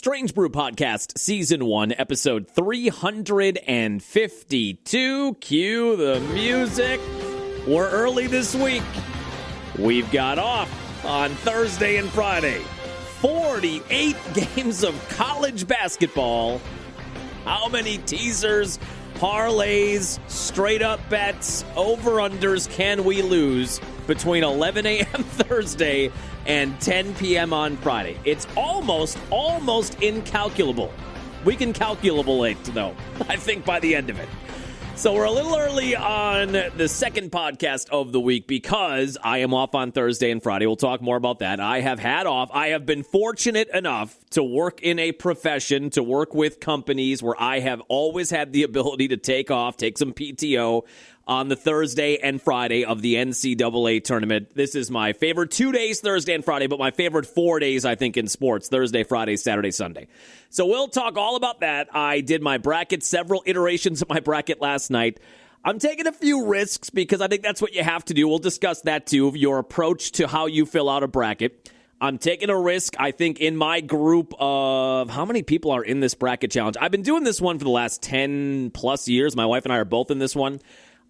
Strange Brew Podcast, Season 1, Episode 352. Cue the music. We're early this week. We've got off on Thursday and Friday. 48 games of college basketball. How many teasers, parlays, straight-up bets, over-unders can we lose between 11 a.m. Thursday and 10 p.m. on Friday? It's almost incalculable. We can calculate, though, I think, by the end of it. So we're a little early on the second podcast of the week because I am off on Thursday and Friday. We'll talk more about that. I have had off. I have been fortunate enough to work in a profession, to work with companies where I have always had the ability to take some PTO on the Thursday and Friday of the NCAA tournament. This is my favorite 2 days, Thursday and Friday, but my favorite 4 days, I think, in sports, Thursday, Friday, Saturday, Sunday. So we'll talk all about that. I did my bracket, several iterations of my bracket last night. I'm taking a few risks because I think that's what you have to do. We'll discuss that too, your approach to how you fill out a bracket. I'm taking a risk, I think, in my group of how many people are in this bracket challenge. I've been doing this one for the last 10 plus years. My wife and I are both in this one.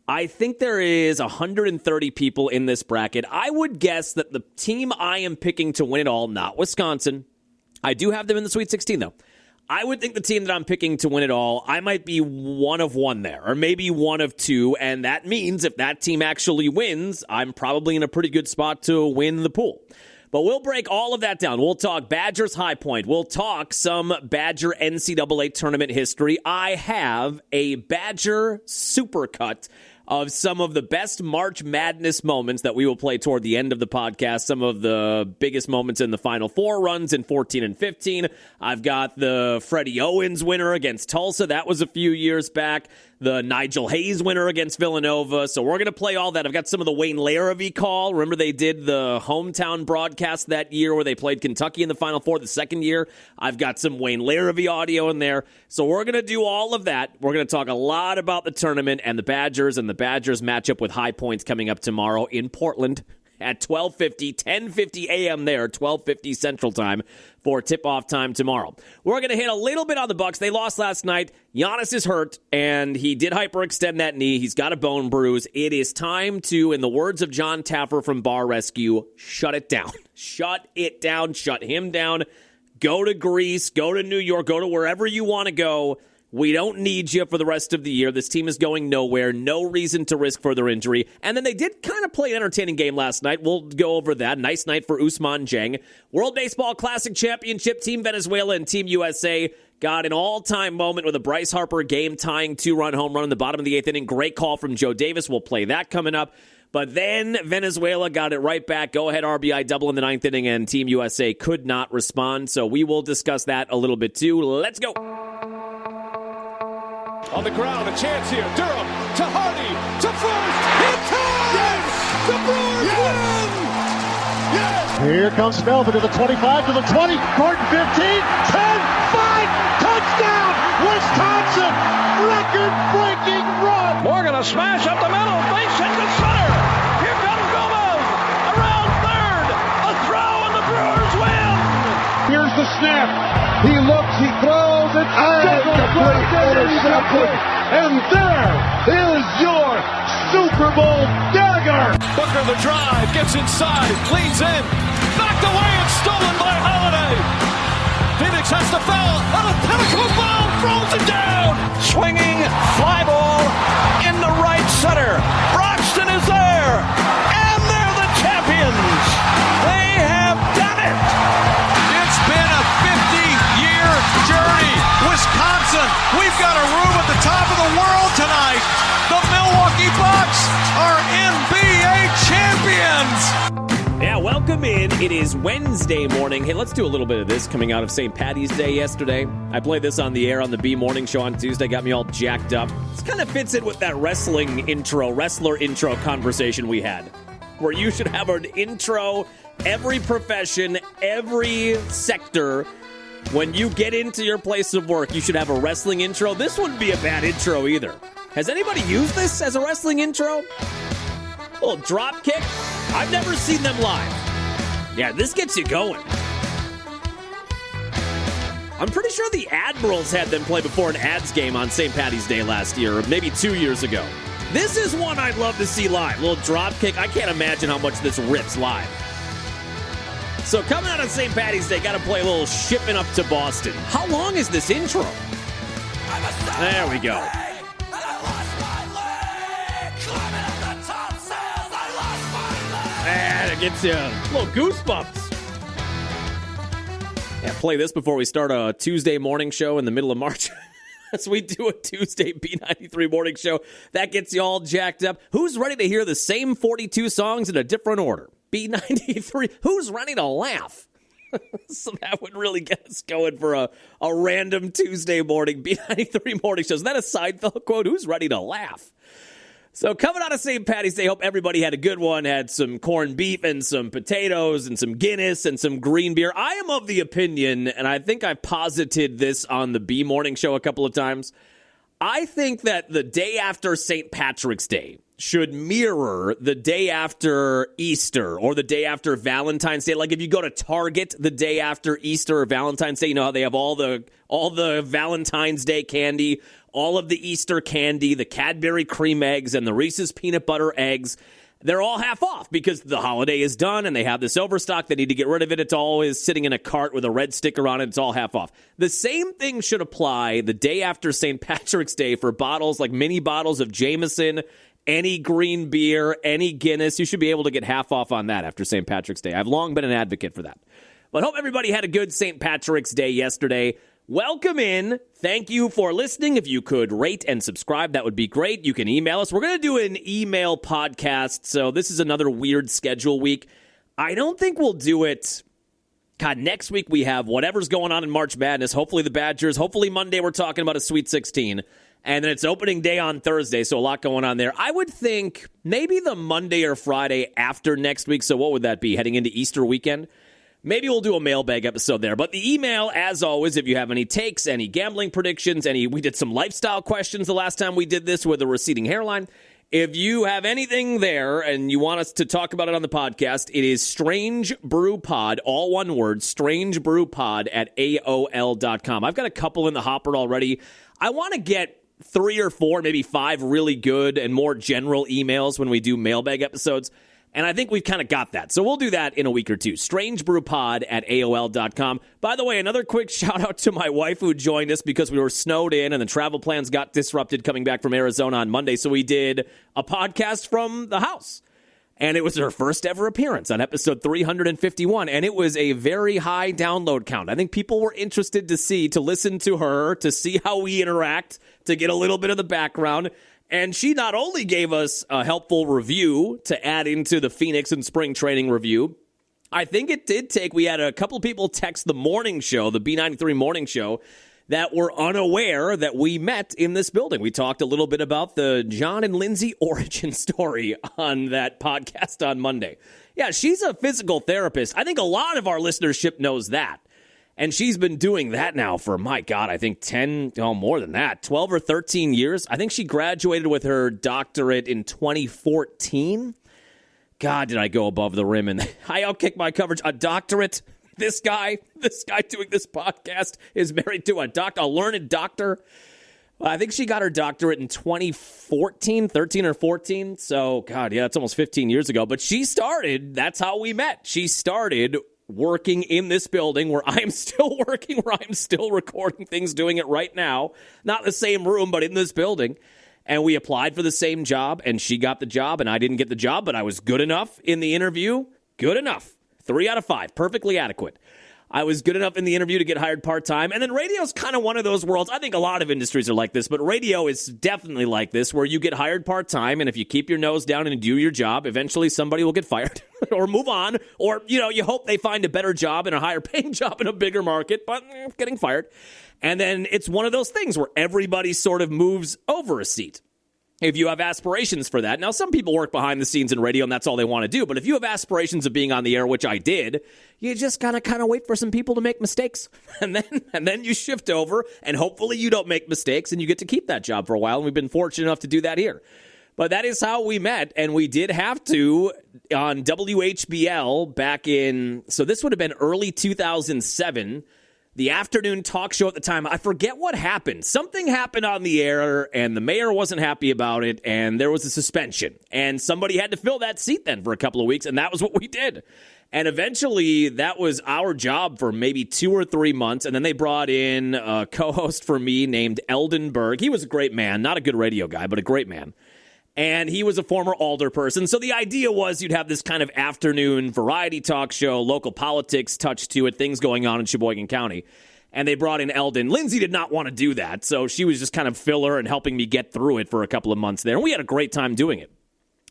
I think there is 130 people in this bracket. I would guess that the team I am picking to win it all, not Wisconsin. I do have them in the Sweet 16, though. I would think the team that I'm picking to win it all, I might be one of one there, or maybe one of two, and that means if that team actually wins, I'm probably in a pretty good spot to win the pool. But we'll break all of that down. We'll talk Badgers High Point. We'll talk some Badger NCAA tournament history. I have a Badger supercut of some of the best March Madness moments that we will play toward the end of the podcast, some of the biggest moments in the Final Four runs in 14 and 15. I've got the Freddie Owens winner against Tulsa. That was a few years back. The Nigel Hayes winner against Villanova. So we're going to play all that. I've got some of the Wayne Larrivee call. Remember they did the hometown broadcast that year where they played Kentucky in the Final Four the second year. I've got some Wayne Larrivee audio in there. So we're going to do all of that. We're going to talk a lot about the tournament and the Badgers matchup with High Points coming up tomorrow in Portland at 12:50, 10:50 a.m. there, 12:50 Central Time for tip-off time tomorrow. We're going to hit a little bit on the Bucks. They lost last night. Giannis is hurt, and he did hyperextend that knee. He's got a bone bruise. It is time to, in the words of John Taffer from Bar Rescue, shut it down. Shut it down. Shut him down. Go to Greece. Go to New York. Go to wherever you want to go. We don't need you for the rest of the year. This team is going nowhere. No reason to risk further injury. And then they did kind of play an entertaining game last night. We'll go over that. Nice night for Ousmane Dieng. World Baseball Classic Championship, Team Venezuela and Team USA got an all-time moment with a Bryce Harper game-tying 2-run home run in the bottom of the 8th inning. Great call from Joe Davis. We'll play that coming up. But then Venezuela got it right back. Go-ahead RBI double in the 9th inning, and Team USA could not respond. So we will discuss that a little bit too. Let's go. On the ground, a chance here. Durham to Hardy to first. In time! Yes! The Brewers win! Yes! Here comes Melvin to the 25, to the 20, Gordon 15, 10, 5, touchdown! Wisconsin! Record-breaking run! Morgan a smash up the middle, base hit to center. Here comes Gomez around third. A throw and the Brewers win! Here's the snap. He looks, he throws, and complete interception. And there is your Super Bowl dagger. Booker the drive, gets inside, leans in, knocked away and stolen by Holiday. Phoenix has to foul on a pinnacle ball, throws it down. Swinging fly ball in the right center. Broxton is there, and they're the champions. They have done it. It's been a 50-year journey. Wisconsin, we've got a room at the top of the world tonight. The Milwaukee Bucks are NBA champions. Yeah, welcome in. It is Wednesday morning. Hey, let's do a little bit of this coming out of St. Patty's Day yesterday. I played this on the air on the B Morning Show on Tuesday. Got me all jacked up. This kind of fits in with that wrestler intro conversation we had, where you should have an intro, every profession, every sector. When you get into your place of work, you should have a wrestling intro. This wouldn't be a bad intro either. Has anybody used this as a wrestling intro? A little drop kick. I've never seen them live. Yeah, this gets you going. I'm pretty sure the Admirals had them play before an Ads game on St. Patty's Day last year, or maybe 2 years ago. This is one I'd love to see live. A little drop kick. I can't imagine how much this rips live. So coming out on St. Patty's Day, got to play a little Shipping Up to Boston. How long is this intro? There we go. And it gets you a little goosebumps. Yeah, play this before we start a Tuesday morning show in the middle of March. As we do a Tuesday B93 morning show, that gets you all jacked up. Who's ready to hear the same 42 songs in a different order? B93. Who's ready to laugh? So that would really get us going for a random Tuesday morning B93 morning show. Is that a Seinfeld quote? Who's ready to laugh? So coming out of St. Patty's Day, hope everybody had a good one, had some corned beef and some potatoes and some Guinness and some green beer. I am of the opinion, and I think I posited this on the B Morning Show a couple of times, I think that the day after St. Patrick's Day should mirror the day after Easter or the day after Valentine's Day. Like if you go to Target the day after Easter or Valentine's Day, you know how they have all the Valentine's Day candy, all of the Easter candy, the Cadbury cream eggs, and the Reese's peanut butter eggs. They're all half off because the holiday is done and they have this overstock. They need to get rid of it. It's always sitting in a cart with a red sticker on it. It's all half off. The same thing should apply the day after St. Patrick's Day for bottles, like mini bottles of Jameson, any green beer, any Guinness. You should be able to get half off on that after St. Patrick's Day. I've long been an advocate for that. But hope everybody had a good St. Patrick's Day yesterday. Welcome in. Thank you for listening. If you could rate and subscribe, that would be great. You can email us. We're going to do an email podcast, so this is another weird schedule week. I don't think we'll do it. God, next week we have whatever's going on in March Madness. Hopefully the Badgers. Hopefully Monday we're talking about a Sweet 16. And then it's opening day on Thursday, so a lot going on there. I would think maybe the Monday or Friday after next week. So what would that be, heading into Easter weekend? Maybe we'll do a mailbag episode there. But the email, as always, if you have any takes, any gambling predictions, we did some lifestyle questions the last time we did this with a receding hairline. If you have anything there and you want us to talk about it on the podcast, it is Strange Brew Pod, all one word, strangebrewpod at AOL.com. I've got a couple in the hopper already. I want to get 3 or 4, maybe 5 really good and more general emails when we do mailbag episodes. And I think we've kind of got that. So we'll do that in a week or two. Strangebrewpod at AOL.com. By the way, another quick shout out to my wife who joined us because we were snowed in and the travel plans got disrupted coming back from Arizona on Monday. So we did a podcast from the house. And it was her first ever appearance on episode 351. And it was a very high download count. I think people were interested to listen to her, to see how we interact, to get a little bit of the background. And she not only gave us a helpful review to add into the Phoenix and spring training review, I think it did take, we had a couple of people text the morning show, the B93 morning show, that were unaware that we met in this building. We talked a little bit about the John and Lindsay origin story on that podcast on Monday. Yeah, she's a physical therapist. I think a lot of our listenership knows that. And she's been doing that now for, my God, I think more than that, 12 or 13 years. I think she graduated with her doctorate in 2014. God, did I go above the rim, and I outkicked my coverage. A doctorate? This guy doing this podcast is married to a learned doctor. I think she got her doctorate in 2014, 13 or 14. So, God, yeah, that's almost 15 years ago. But that's how we met. She started working in this building where I'm still working, where I'm still recording things, doing it right now. Not the same room, but in this building. And we applied for the same job, and she got the job, and I didn't get the job, but I was good enough in the interview. Good enough. 3 out of 5. Perfectly adequate. I was good enough in the interview to get hired part-time. And then radio's kind of one of those worlds. I think a lot of industries are like this, but radio is definitely like this, where you get hired part-time, and if you keep your nose down and do your job, eventually somebody will get fired or move on. Or, you hope they find a better job and a higher-paying job in a bigger market, but getting fired. And then it's one of those things where everybody sort of moves over a seat. If you have aspirations for that. Now, some people work behind the scenes in radio, and that's all they want to do. But if you have aspirations of being on the air, which I did, you just gotta kind of wait for some people to make mistakes. And then you shift over, and hopefully you don't make mistakes, and you get to keep that job for a while. And we've been fortunate enough to do that here. But that is how we met, and we did have to, on WHBL back in, so this would have been early 2007, the afternoon talk show at the time. I forget what happened. Something happened on the air, and the mayor wasn't happy about it, and there was a suspension. And somebody had to fill that seat then for a couple of weeks, and that was what we did. And eventually, that was our job for maybe 2 or 3 months, and then they brought in a co-host for me named Eldon Berg. He was a great man, not a good radio guy, but a great man. And he was a former alder person. So the idea was you'd have this kind of afternoon variety talk show, local politics touch to it, things going on in Sheboygan County. And they brought in Eldon. Lindsay did not want to do that, so she was just kind of filler and helping me get through it for a couple of months there. And we had a great time doing it.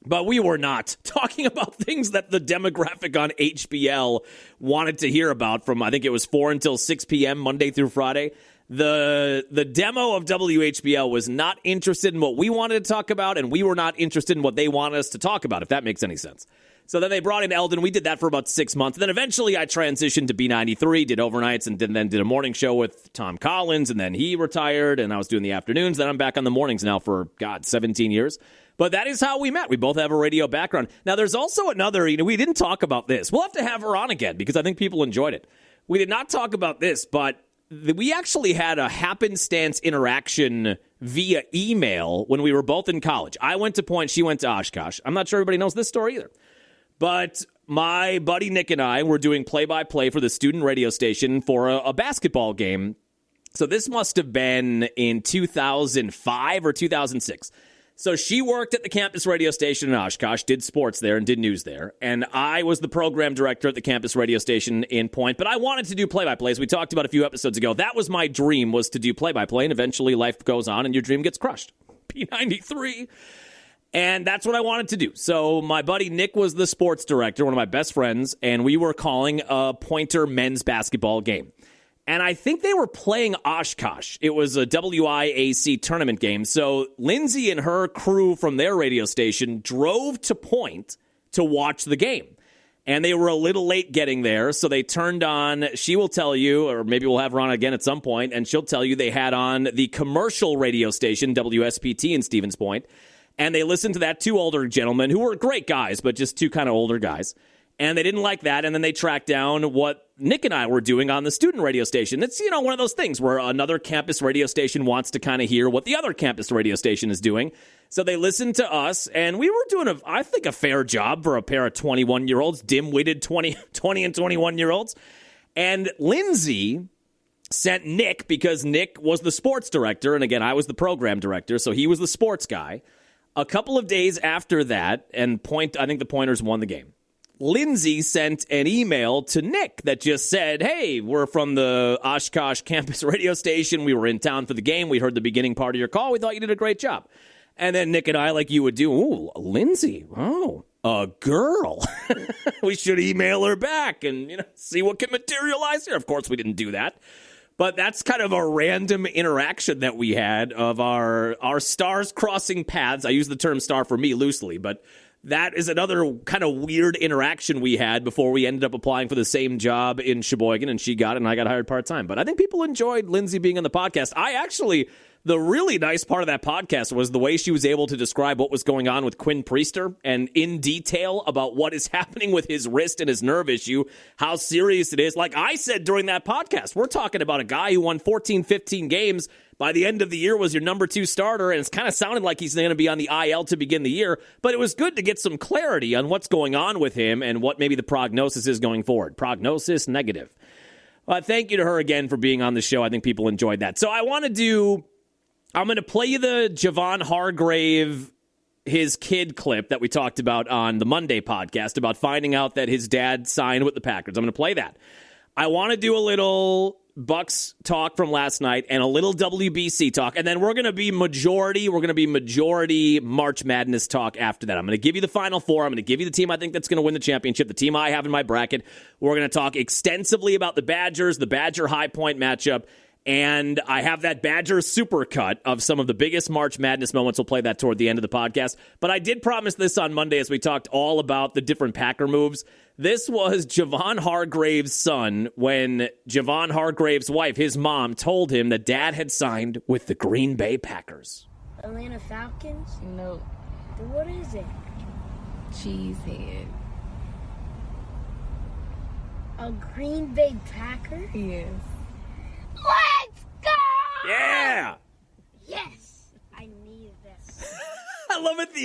But we were not talking about things that the demographic on HBL wanted to hear about from, I think it was 4 until 6 p.m. Monday through Friday. The demo of WHBL was not interested in what we wanted to talk about, and we were not interested in what they wanted us to talk about, if that makes any sense. So then they brought in Eldon. We did that for about 6 months. And then eventually I transitioned to B93, did overnights, and then did a morning show with Tom Collins, and then he retired, and I was doing the afternoons. Then I'm back on the mornings now for, 17 years. But that is how we met. We both have a radio background. Now, there's also another, we didn't talk about this. We'll have to have her on again because I think people enjoyed it. We did not talk about this, but we actually had a happenstance interaction via email when we were both in college. I went to Point, she went to Oshkosh. I'm not sure everybody knows this story either. But my buddy Nick and I were doing play-by-play for the student radio station for a basketball game. So this must have been in 2005 or 2006. So she worked at the campus radio station in Oshkosh, did sports there and did news there. And I was the program director at the campus radio station in Point. But I wanted to do play-by-play, as we talked about a few episodes ago. That was my dream, was to do play-by-play. And eventually life goes on and your dream gets crushed. P93. And that's what I wanted to do. So my buddy Nick was the sports director, one of my best friends. And we were calling a Pointer men's basketball game. And I think they were playing Oshkosh. It was a WIAC tournament game. So Lindsay and her crew from their radio station drove to Point to watch the game. And they were a little late getting there, so they turned on, she will tell you, or maybe we'll have her on again at some point, and she'll tell you they had on the commercial radio station, WSPT in Stevens Point. And they listened to that, 2 older gentlemen who were great guys, but just 2 kind of older guys. And they didn't like that, and then they tracked down what Nick and I were doing on the student radio station. It's, one of those things where another campus radio station wants to kind of hear what the other campus radio station is doing. So they listened to us, and we were doing, I think, a fair job for a pair of 21-year-olds, dim-witted 20 and 21-year-olds. And Lindsay sent Nick, because Nick was the sports director, and again, I was the program director, so he was the sports guy. A couple of days after that, and I think the Pointers won the game. Lindsay sent an email to Nick that just said, hey, we're from the Oshkosh campus radio station. We were in town for the game. We heard the beginning part of your call. We thought you did a great job. And then Nick and I, like you would do, ooh, Lindsay, oh, a girl. We should email her back and see what can materialize here. Of course, we didn't do that. But that's kind of a random interaction that we had of our stars crossing paths. I use the term star for me loosely, but that is another kind of weird interaction we had before we ended up applying for the same job in Sheboygan, and she got it, and I got hired part-time. But I think people enjoyed Lindsay being on the podcast. The really nice part of that podcast was the way she was able to describe what was going on with Quinn Priester and in detail about what is happening with his wrist and his nerve issue, how serious it is. Like I said during that podcast, we're talking about a guy who won 14, 15 games. By the end of the year was your number 2 starter, and it's kind of sounded like he's going to be on the IL to begin the year. But it was good to get some clarity on what's going on with him and what maybe the prognosis is going forward. Prognosis negative. Thank you to her again for being on the show. I think people enjoyed that. So I'm going to play you the Javon Hargrave, his kid clip that we talked about on the Monday podcast about finding out that his dad signed with the Packers. I'm going to play that. I want to do a little Bucks talk from last night and a little WBC talk, and then we're going to be majority March Madness talk after that. I'm going to give you the Final Four. I'm going to give you the team I think that's going to win the championship, the team I have in my bracket. We're going to talk extensively about the Badgers, the Badger High Point matchup, and I have that Badger supercut of some of the biggest March Madness moments. We'll play that toward the end of the podcast. But I did promise this on Monday as we talked all about the different Packer moves. This was Javon Hargrave's son when Javon Hargrave's wife, his mom, told him that dad had signed with the Green Bay Packers. Atlanta Falcons? No. What is it? Cheesehead. A Green Bay Packer? Yes.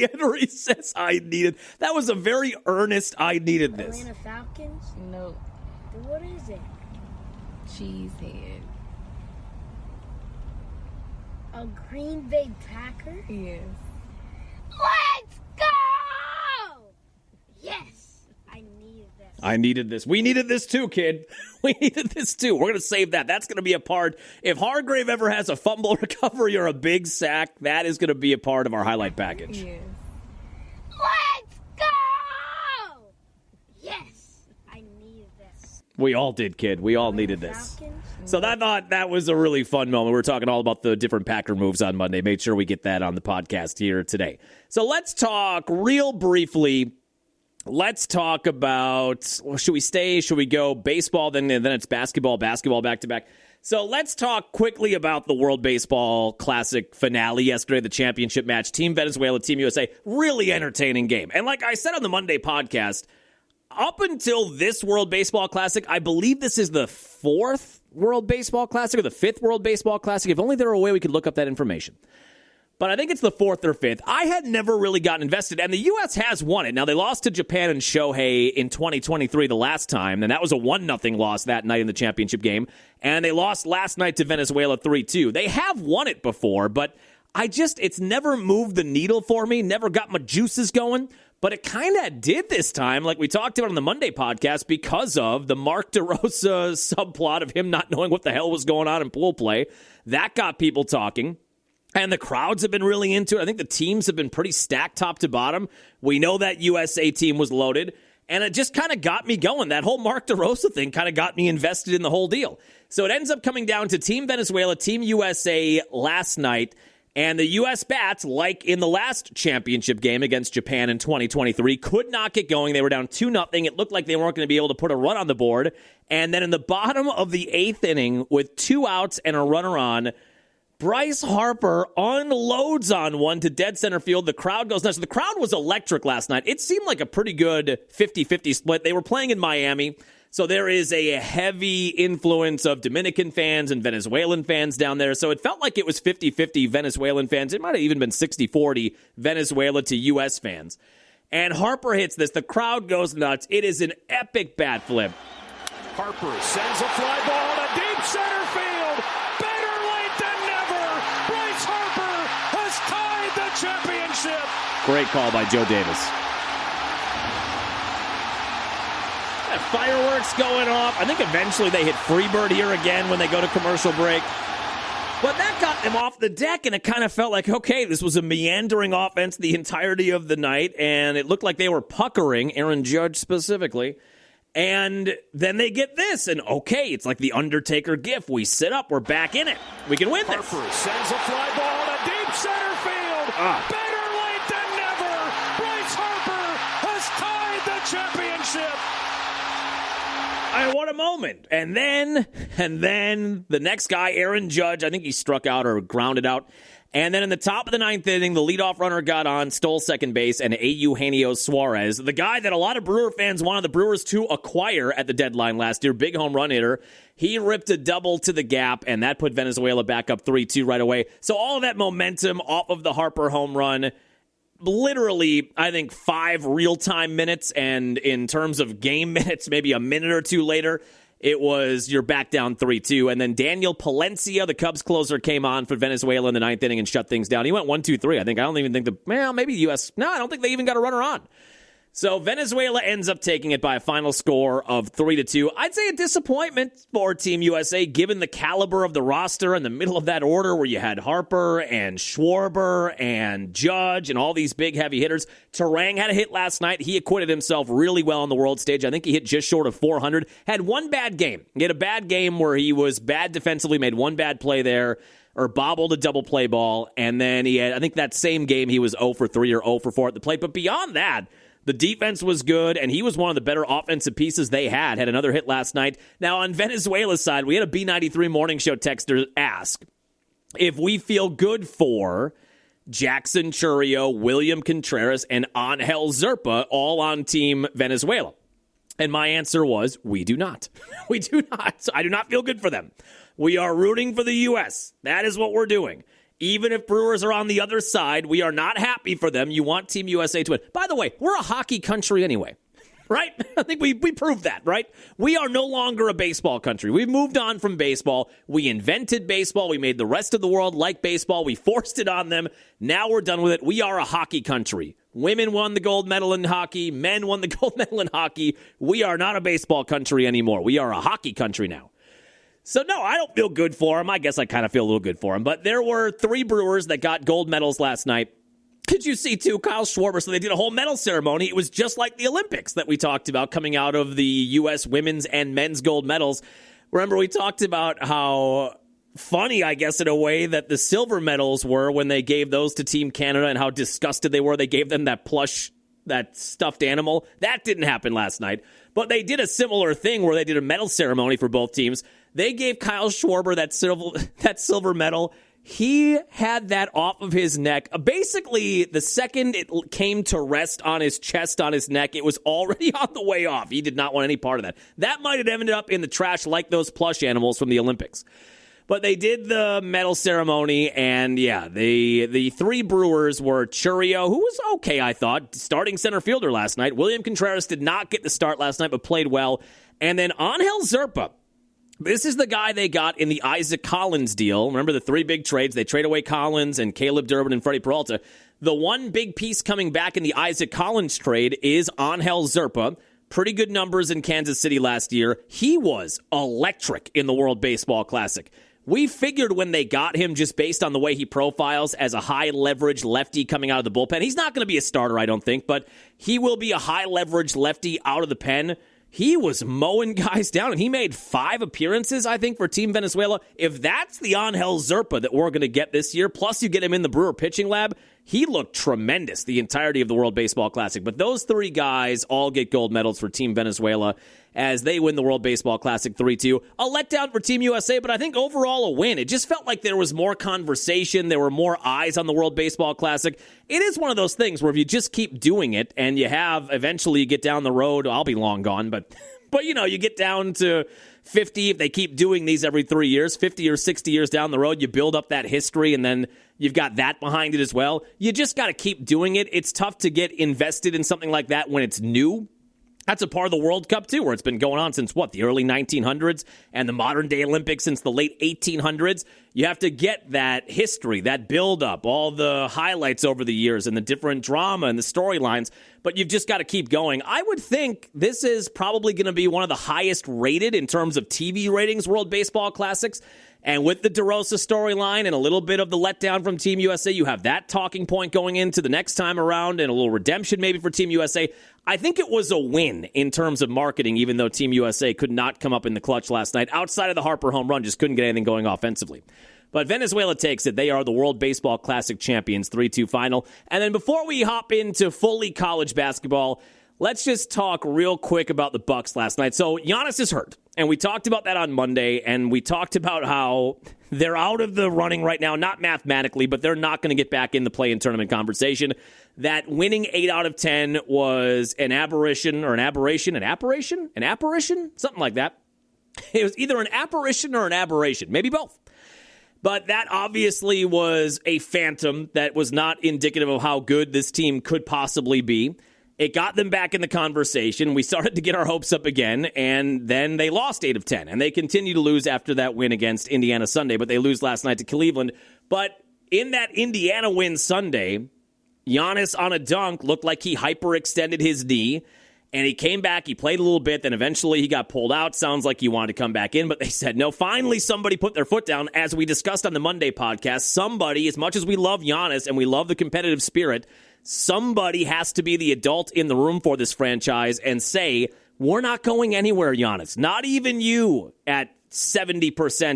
the end where he says, I needed. That was a very earnest, I needed this. Atlanta Falcons? Nope. Then what is it? Cheesehead. A Green Bay Packer? Yes. Let's go! Yes! I needed this. I needed this. We needed this too, kid. We needed this too. We're going to save that. That's going to be a part. If Hargrave ever has a fumble recovery or a big sack, that is going to be a part of our highlight package. Yes. Let's go! Yes! I needed this. We all did, kid. We all needed this. So I thought that was a really fun moment. We were talking all about the different Packer moves on Monday. Made sure we get that on the podcast here today. So let's talk real briefly. Let's talk about, should we go baseball, then it's basketball back-to-back. So let's talk quickly about the World Baseball Classic finale yesterday, the championship match. Team Venezuela, Team USA, really entertaining game. And like I said on the Monday podcast, up until this World Baseball Classic, I believe this is the fourth World Baseball Classic or the fifth World Baseball Classic. If only there were a way we could look up that information. But I think it's the fourth or fifth. I had never really gotten invested, and the U.S. has won it. Now, they lost to Japan and Shohei in 2023 the last time, and that was a 1-0 loss that night in the championship game. And they lost last night to Venezuela 3-2. They have won it before, but it's never moved the needle for me, never got my juices going. But it kind of did this time, like we talked about on the Monday podcast, because of the Mark DeRosa subplot of him not knowing what the hell was going on in pool play. That got people talking. And the crowds have been really into it. I think the teams have been pretty stacked top to bottom. We know that USA team was loaded. And it just kind of got me going. That whole Mark DeRosa thing kind of got me invested in the whole deal. So it ends up coming down to Team Venezuela, Team USA last night. And the U.S. bats, like in the last championship game against Japan in 2023, could not get going. They were down 2-0. It looked like they weren't going to be able to put a run on the board. And then in the bottom of the 8th inning, with 2 outs and a runner on, Bryce Harper unloads on one to dead center field. The crowd goes nuts. The crowd was electric last night. It seemed like a pretty good 50-50 split. They were playing in Miami, so there is a heavy influence of Dominican fans and Venezuelan fans down there. So it felt like it was 50-50 Venezuelan fans. It might have even been 60-40 Venezuela to U.S. fans. And Harper hits this. The crowd goes nuts. It is an epic bat flip. Harper sends a fly ball to deep center field. Better late than never. Bryce Harper has tied the championship. Great call by Joe Davis. Fireworks going off. I think eventually they hit Freebird here again when they go to commercial break. But that got them off the deck, and it kind of felt like, okay, this was a meandering offense the entirety of the night, and it looked like they were puckering, Aaron Judge specifically. And then they get this, and okay, it's like the Undertaker gif. We sit up, we're back in it. We can win this. Harper sends a fly ball to deep center field. Better late than never. Bryce Harper has tied the championship. And what a moment. And then the next guy, Aaron Judge, I think he struck out or grounded out. And then in the top of the 9th inning, the leadoff runner got on, stole second base, and Eugenio Suarez, the guy that a lot of Brewer fans wanted the Brewers to acquire at the deadline last year, big home run hitter, he ripped a double to the gap, and that put Venezuela back up 3-2 right away. So all of that momentum off of the Harper home run, literally, I think 5 real-time minutes, and in terms of game minutes, maybe a minute or two later, it was you're back down 3-2. And then Daniel Palencia, the Cubs closer, came on for Venezuela in the 9th inning and shut things down. He went 1-2-3. I don't even think maybe the U.S. No, I don't think they even got a runner on. So Venezuela ends up taking it by a final score of 3-2. I'd say a disappointment for Team USA, given the caliber of the roster in the middle of that order where you had Harper and Schwarber and Judge and all these big heavy hitters. Terang had a hit last night. He acquitted himself really well on the world stage. I think he hit just short of 400. Had one bad game. He had a bad game where he was bad defensively, made one bad play there, or bobbled a double play ball. And then he had, I think that same game, he was 0 for 3 or 0 for 4 at the plate. But beyond that, the defense was good, and he was one of the better offensive pieces they had. Had another hit last night. Now, on Venezuela's side, we had a B93 morning show texter ask if we feel good for Jackson Churio, William Contreras, and Angel Zerpa all on Team Venezuela. And my answer was, we do not. We do not. So I do not feel good for them. We are rooting for the U.S. That is what we're doing. Even if Brewers are on the other side, we are not happy for them. You want Team USA to win. By the way, we're a hockey country anyway, right? I think we proved that, right? We are no longer a baseball country. We've moved on from baseball. We invented baseball. We made the rest of the world like baseball. We forced it on them. Now we're done with it. We are a hockey country. Women won the gold medal in hockey. Men won the gold medal in hockey. We are not a baseball country anymore. We are a hockey country now. So, no, I don't feel good for him. I guess I kind of feel a little good for him. But there were 3 Brewers that got gold medals last night. Could you see, too, Kyle Schwarber? So they did a whole medal ceremony. It was just like the Olympics that we talked about coming out of the U.S. women's and men's gold medals. Remember, we talked about how funny, I guess, in a way, that the silver medals were when they gave those to Team Canada and how disgusted they were. They gave them that plush, that stuffed animal. That didn't happen last night. But they did a similar thing where they did a medal ceremony for both teams. They gave Kyle Schwarber that silver medal. He had that off of his neck. Basically, the second it came to rest on his chest, on his neck, it was already on the way off. He did not want any part of that. That might have ended up in the trash like those plush animals from the Olympics. But they did the medal ceremony, and yeah, the 3 Brewers were Churio, who was okay, I thought, starting center fielder last night. William Contreras did not get the start last night, but played well. And then Angel Zerpa. This is the guy they got in the Isaac Collins deal. Remember the 3 big trades? They trade away Collins and Caleb Durbin and Freddie Peralta. The one big piece coming back in the Isaac Collins trade is Angel Zerpa. Pretty good numbers in Kansas City last year. He was electric in the World Baseball Classic. We figured when they got him, just based on the way he profiles as a high-leverage lefty coming out of the bullpen, he's not going to be a starter, I don't think, but he will be a high-leverage lefty out of the pen. He was mowing guys down, and he made 5 appearances, I think, for Team Venezuela. If that's the Angel Zerpa that we're going to get this year, plus you get him in the Brewer pitching lab, he looked tremendous the entirety of the World Baseball Classic. But those 3 guys all get gold medals for Team Venezuela as they win the World Baseball Classic 3-2. A letdown for Team USA, but I think overall a win. It just felt like there was more conversation. There were more eyes on the World Baseball Classic. It is one of those things where if you just keep doing it and you have, eventually you get down the road, I'll be long gone, but you know, you get down to 50, if they keep doing these every 3 years, 50 or 60 years down the road, you build up that history, and then you've got that behind it as well. You just got to keep doing it. It's tough to get invested in something like that when it's new. That's a part of the World Cup, too, where it's been going on since, the early 1900s, and the modern-day Olympics since the late 1800s. You have to get that history, that build-up, all the highlights over the years, and the different drama and the storylines, but you've just got to keep going. I would think this is probably going to be one of the highest-rated in terms of TV ratings World Baseball Classics. And with the DeRosa storyline and a little bit of the letdown from Team USA, you have that talking point going into the next time around and a little redemption maybe for Team USA. I think it was a win in terms of marketing, even though Team USA could not come up in the clutch last night. Outside of the Harper home run, just couldn't get anything going offensively. But Venezuela takes it. They are the World Baseball Classic champions, 3-2 final. And then before we hop into fully college basketball, let's just talk real quick about the Bucks last night. So Giannis is hurt, and we talked about that on Monday, and we talked about how they're out of the running right now, not mathematically, but they're not going to get back in the play-in tournament conversation. That winning 8 out of 10 was an aberration, something like that. It was either an apparition or an aberration, maybe both. But that obviously was a phantom that was not indicative of how good this team could possibly be. It got them back in the conversation. We started to get our hopes up again, and then they lost 8 of 10. And they continue to lose after that win against Indiana Sunday, but they lose last night to Cleveland. But in that Indiana win Sunday, Giannis on a dunk looked like he hyperextended his knee, and he came back, he played a little bit, then eventually he got pulled out. Sounds like he wanted to come back in, but they said no. Finally, somebody put their foot down. As we discussed on the Monday podcast, somebody, as much as we love Giannis and we love the competitive spirit, somebody has to be the adult in the room for this franchise and say, we're not going anywhere, Giannis. Not even you at 70%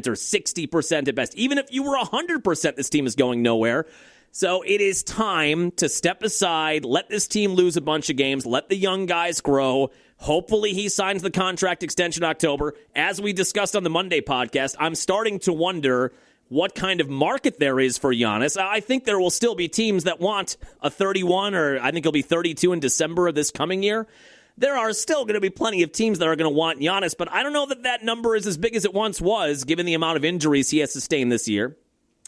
or 60% at best. Even if you were 100%, this team is going nowhere. So it is time to step aside, let this team lose a bunch of games, let the young guys grow. Hopefully he signs the contract extension in October. As we discussed on the Monday podcast, I'm starting to wonder what kind of market there is for Giannis. I think there will still be teams that want a 31, or I think he'll be 32 in December of this coming year. There are still going to be plenty of teams that are going to want Giannis, but I don't know that that number is as big as it once was, given the amount of injuries he has sustained this year.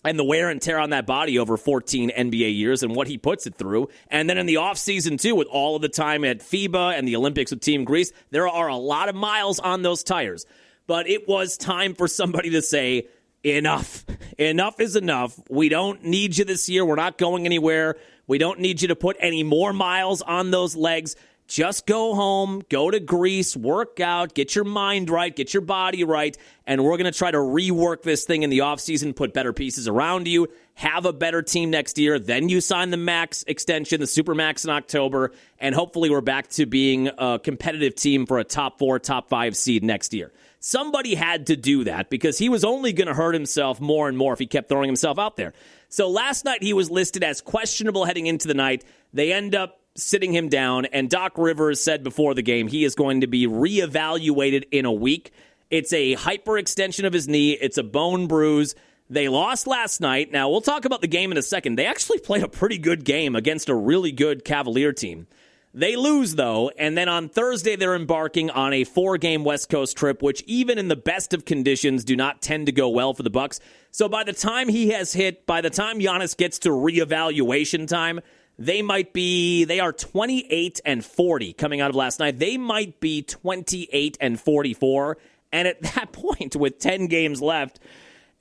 and the wear and tear on that body over 14 NBA years and what he puts it through. And then in the offseason, too, with all of the time at FIBA and the Olympics with Team Greece, there are a lot of miles on those tires. But it was time for somebody to say, enough. Enough is enough. We don't need you this year. We're not going anywhere. We don't need you to put any more miles on those legs. Just go home, go to Greece, work out, get your mind right, get your body right, and we're going to try to rework this thing in the offseason, put better pieces around you, have a better team next year. Then you sign the max extension, the super max in October, and hopefully we're back to being a competitive team for a top 4, top 5 seed next year. Somebody had to do that because he was only going to hurt himself more and more if he kept throwing himself out there. So last night he was listed as questionable heading into the night. They end up sitting him down, and Doc Rivers said before the game he is going to be reevaluated in a week. It's a hyperextension of his knee. It's a bone bruise. They lost last night. Now, we'll talk about the game in a second. They actually played a pretty good game against a really good Cavalier team. They lose, though, and then on Thursday they're embarking on a 4-game West Coast trip, which even in the best of conditions do not tend to go well for the Bucks. So by the time Giannis gets to reevaluation time, they are 28-40 coming out of last night. They might be 28-44. And at that point, with 10 games left,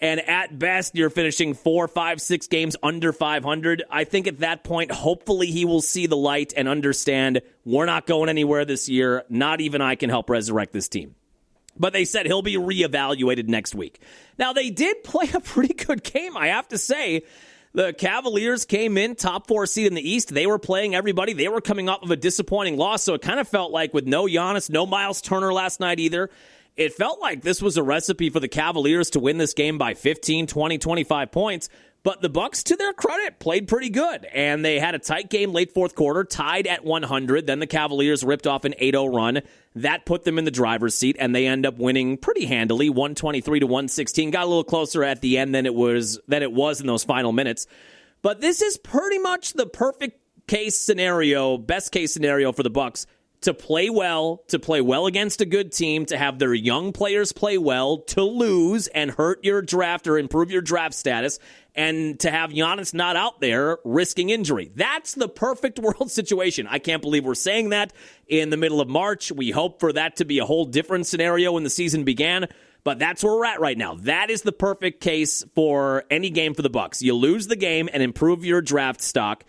and at best you're finishing 4, 5, 6 games under 500, I think at that point, hopefully he will see the light and understand we're not going anywhere this year. Not even I can help resurrect this team. But they said he'll be reevaluated next week. Now, they did play a pretty good game, I have to say. The Cavaliers came in top 4 seed in the East. They were playing everybody. They were coming off of a disappointing loss, so it kind of felt like with no Giannis, no Miles Turner last night either, it felt like this was a recipe for the Cavaliers to win this game by 15, 20, 25 points. But the Bucks, to their credit, played pretty good. And they had a tight game late fourth quarter, tied at 100. Then the Cavaliers ripped off an 8-0 run. That put them in the driver's seat, and they end up winning pretty handily, 123-116. Got a little closer at the end than it was in those final minutes. But this is pretty much the perfect case scenario, best case scenario for the Bucks to play well against a good team, to have their young players play well, to lose and hurt your draft or improve your draft status, and to have Giannis not out there risking injury. That's the perfect world situation. I can't believe we're saying that in the middle of March. We hope for that to be a whole different scenario when the season began, but that's where we're at right now. That is the perfect case for any game for the Bucks. You lose the game and improve your draft stock.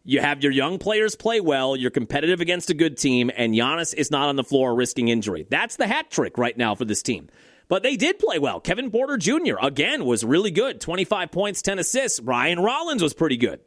You have your young players play well, you're competitive against a good team, and Giannis is not on the floor risking injury. That's the hat trick right now for this team. But they did play well. Kevin Porter Jr., again, was really good. 25 points, 10 assists. Ryan Rollins was pretty good.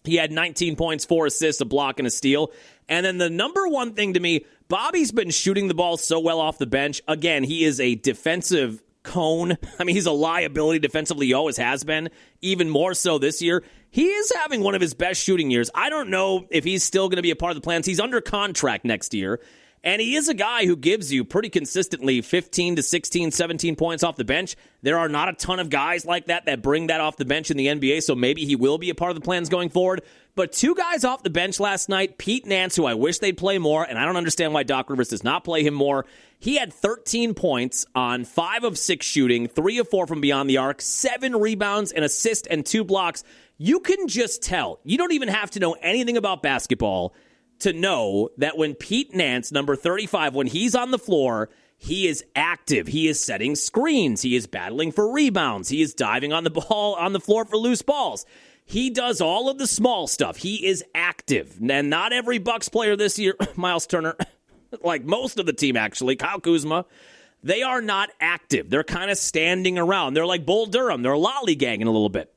He had 19 points, 4 assists, a block, and a steal. And then the number one thing to me, Bobby's been shooting the ball so well off the bench. Again, he is a defensive cone. I mean, he's a liability defensively. He always has been, even more so this year. He is having one of his best shooting years. I don't know if he's still going to be a part of the plans. He's under contract next year, and he is a guy who gives you pretty consistently 15 to 16, 17 points off the bench. There are not a ton of guys like that bring that off the bench in the NBA, so maybe he will be a part of the plans going forward. But 2 guys off the bench last night, Pete Nance, who I wish they'd play more, and I don't understand why Doc Rivers does not play him more. He had 13 points on 5 of 6 shooting, 3 of 4 from beyond the arc, 7 rebounds, an assist, and 2 blocks. You can just tell. You don't even have to know anything about basketball to know that when Pete Nance, number 35, when he's on the floor, he is active. He is setting screens. He is battling for rebounds. He is diving on the ball on the floor for loose balls. He does all of the small stuff. He is active. And not every Bucks player this year, Miles Turner, like most of the team actually, Kyle Kuzma, they are not active. They're kind of standing around. They're like Bull Durham. They're lollygagging a little bit.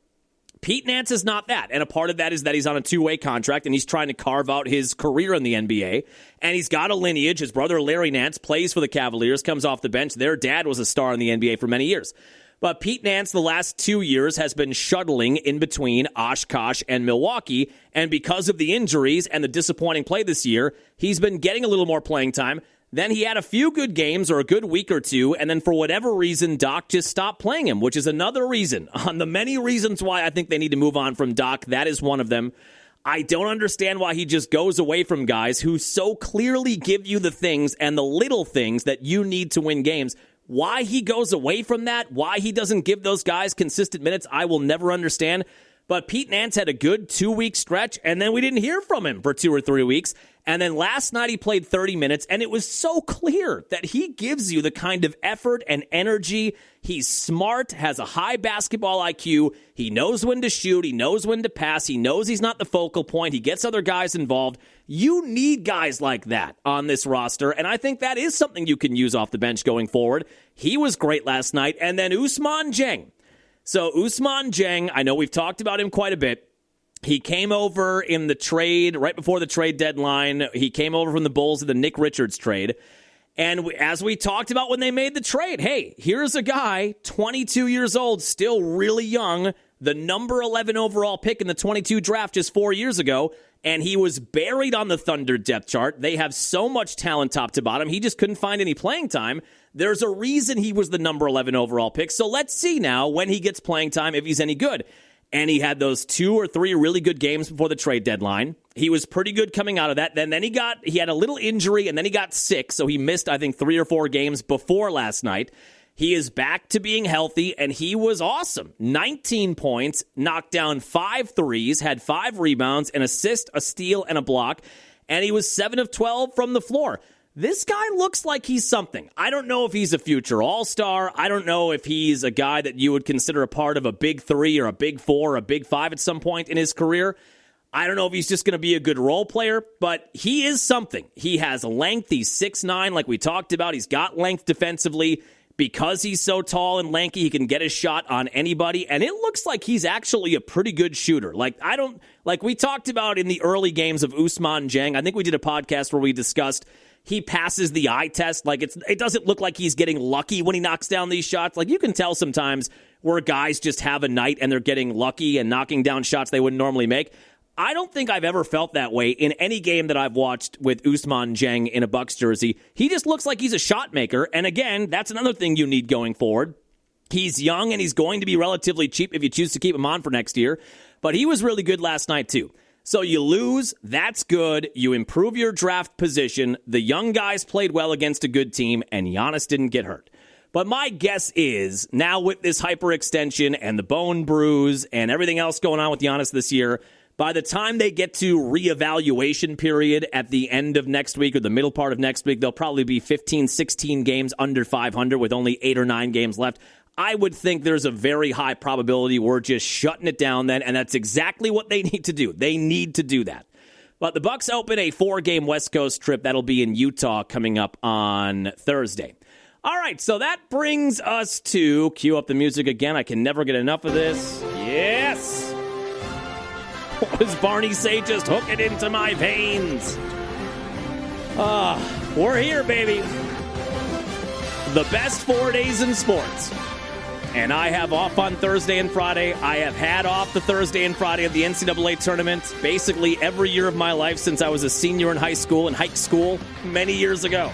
Pete Nance is not that, and a part of that is that he's on a 2-way contract, and he's trying to carve out his career in the NBA, and he's got a lineage. His brother Larry Nance plays for the Cavaliers, comes off the bench. Their dad was a star in the NBA for many years. But Pete Nance, the last 2 years, has been shuttling in between Oshkosh and Milwaukee, and because of the injuries and the disappointing play this year, he's been getting a little more playing time. Then he had a few good games or a good week or two, and then for whatever reason, Doc just stopped playing him, which is another reason. On the many reasons why I think they need to move on from Doc, that is one of them. I don't understand why he just goes away from guys who so clearly give you the things and the little things that you need to win games. Why he goes away from that, why he doesn't give those guys consistent minutes, I will never understand. But Pete Nance had a good 2-week stretch, and then we didn't hear from him for 2 or 3 weeks. And then last night he played 30 minutes, and it was so clear that he gives you the kind of effort and energy. He's smart, has a high basketball IQ. He knows when to shoot. He knows when to pass. He knows he's not the focal point. He gets other guys involved. You need guys like that on this roster, and I think that is something you can use off the bench going forward. He was great last night. And then Ousmane Dieng. So Ousmane Dieng, I know we've talked about him quite a bit. He came over in the trade, right before the trade deadline. He came over from the Bulls of the Nick Richards trade. And as we talked about when they made the trade, hey, here's a guy, 22 years old, still really young, the number 11 overall pick in the 22 draft just 4 years ago, and he was buried on the Thunder depth chart. They have so much talent top to bottom. He just couldn't find any playing time. There's a reason he was the number 11 overall pick. So let's see now when he gets playing time if he's any good. And he had those 2 or 3 really good games before the trade deadline. He was pretty good coming out of that. Then he had a little injury, and then he got sick, so he missed, I think, 3 or 4 games before last night. He is back to being healthy, and he was awesome. 19 points, knocked down 5 threes, had 5 rebounds, an assist, a steal, and a block, and he was 7 of 12 from the floor. This guy looks like he's something. I don't know if he's a future all-star. I don't know if he's a guy that you would consider a part of a big 3 or a big 4 or a big 5 at some point in his career. I don't know if he's just going to be a good role player, but he is something. He has length. He's 6'9", like we talked about. He's got length defensively. Because he's so tall and lanky, he can get his shot on anybody, and it looks like he's actually a pretty good shooter. Like we talked about in the early games of Ousmane Dieng. I think we did a podcast where we discussed he passes the eye test. Like it doesn't look like he's getting lucky when he knocks down these shots. Like you can tell sometimes where guys just have a night and they're getting lucky and knocking down shots they wouldn't normally make. I don't think I've ever felt that way in any game that I've watched with Ousmane Dieng in a Bucks jersey. He just looks like he's a shot maker. And again, that's another thing you need going forward. He's young and he's going to be relatively cheap if you choose to keep him on for next year. But he was really good last night too. So you lose, that's good. You improve your draft position. The young guys played well against a good team, and Giannis didn't get hurt. But my guess is, now with this hyperextension and the bone bruise and everything else going on with Giannis this year, by the time they get to reevaluation period at the end of next week or the middle part of next week, they'll probably be 15, 16 games under 500 with only 8 or 9 games left. I would think there's a very high probability we're just shutting it down then, and that's exactly what they need to do. They need to do that. But the Bucks open a 4-game West Coast trip. That'll be in Utah coming up on Thursday. All right, so that brings us to, cue up the music again. I can never get enough of this. Yes! What does Barney say? Just hook it into my veins. We're here, baby. The best 4 days in sports. And I have off on Thursday and Friday. I have had off the Thursday and Friday of the NCAA tournament basically every year of my life since I was a senior in high school and hike school many years ago.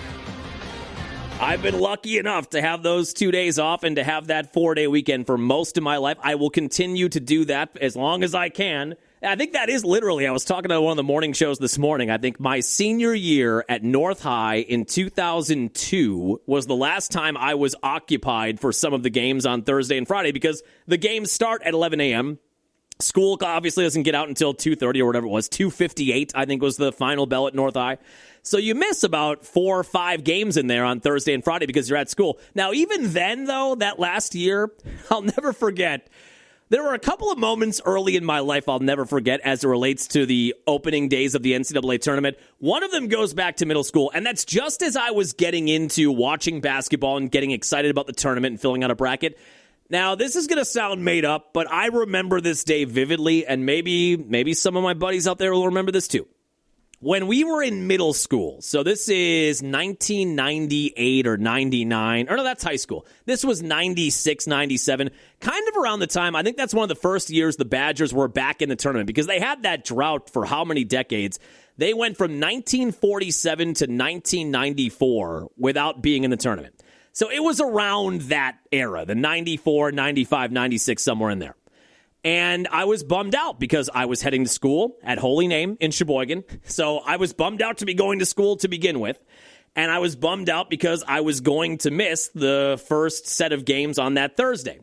I've been lucky enough to have those 2 days off and to have that 4-day weekend for most of my life. I will continue to do that as long as I can. I think that is literally, I was talking to one of the morning shows this morning. I think my senior year at North High in 2002 was the last time I was occupied for some of the games on Thursday and Friday because the games start at 11 a.m. School obviously doesn't get out until 2:30 or whatever it was. 2:58, I think, was the final bell at North High. So you miss about 4 or 5 games in there on Thursday and Friday because you're at school. Now, even then, though, that last year, I'll never forget. There were a couple of moments early in my life I'll never forget as it relates to the opening days of the NCAA tournament. One of them goes back to middle school, and that's just as I was getting into watching basketball and getting excited about the tournament and filling out a bracket. Now, this is going to sound made up, but I remember this day vividly, and maybe some of my buddies out there will remember this too. When we were in middle school, so this is 1998 or 99, or no, that's high school. This was 96, 97, kind of around the time, I think that's one of the first years the Badgers were back in the tournament because they had that drought for how many decades? They went from 1947 to 1994 without being in the tournament. So it was around that era, the 94, 95, 96, somewhere in there. And I was bummed out because I was heading to school at Holy Name in Sheboygan. So I was bummed out to be going to school to begin with. And I was bummed out because I was going to miss the first set of games on that Thursday.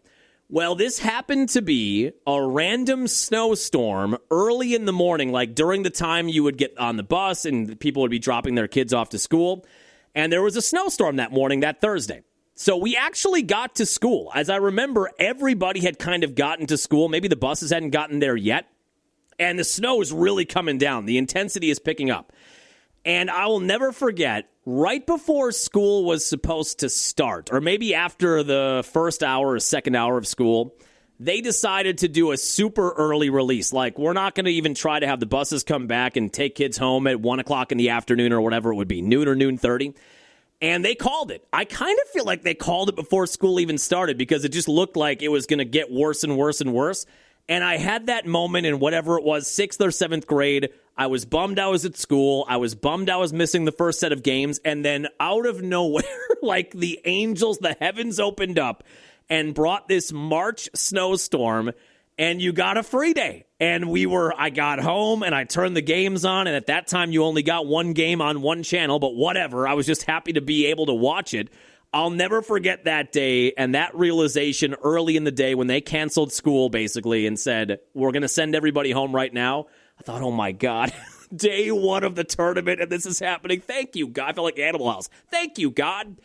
Well, this happened to be a random snowstorm early in the morning, like during the time you would get on the bus and people would be dropping their kids off to school. And there was a snowstorm that morning, that Thursday. So we actually got to school. As I remember, everybody had kind of gotten to school. Maybe the buses hadn't gotten there yet. And the snow is really coming down. The intensity is picking up. And I will never forget, right before school was supposed to start, or maybe after the first hour or second hour of school, they decided to do a super early release. Like, we're not going to even try to have the buses come back and take kids home at 1 o'clock in the afternoon or whatever it would be, noon or noon 30. And they called it. I kind of feel like they called it before school even started because it just looked like it was going to get worse and worse and worse. And I had that moment in whatever it was, 6th or 7th grade. I was bummed I was at school. I was bummed I was missing the first set of games. And then out of nowhere, like the angels, the heavens opened up and brought this March snowstorm. And you got a free day. And I got home and I turned the games on. And at that time, you only got one game on one channel. But whatever. I was just happy to be able to watch it. I'll never forget that day and that realization early in the day when they canceled school, basically, and said, we're going to send everybody home right now. I thought, oh, my God, day one of the tournament, and this is happening. Thank you, God. I felt like Animal House. Thank you, God.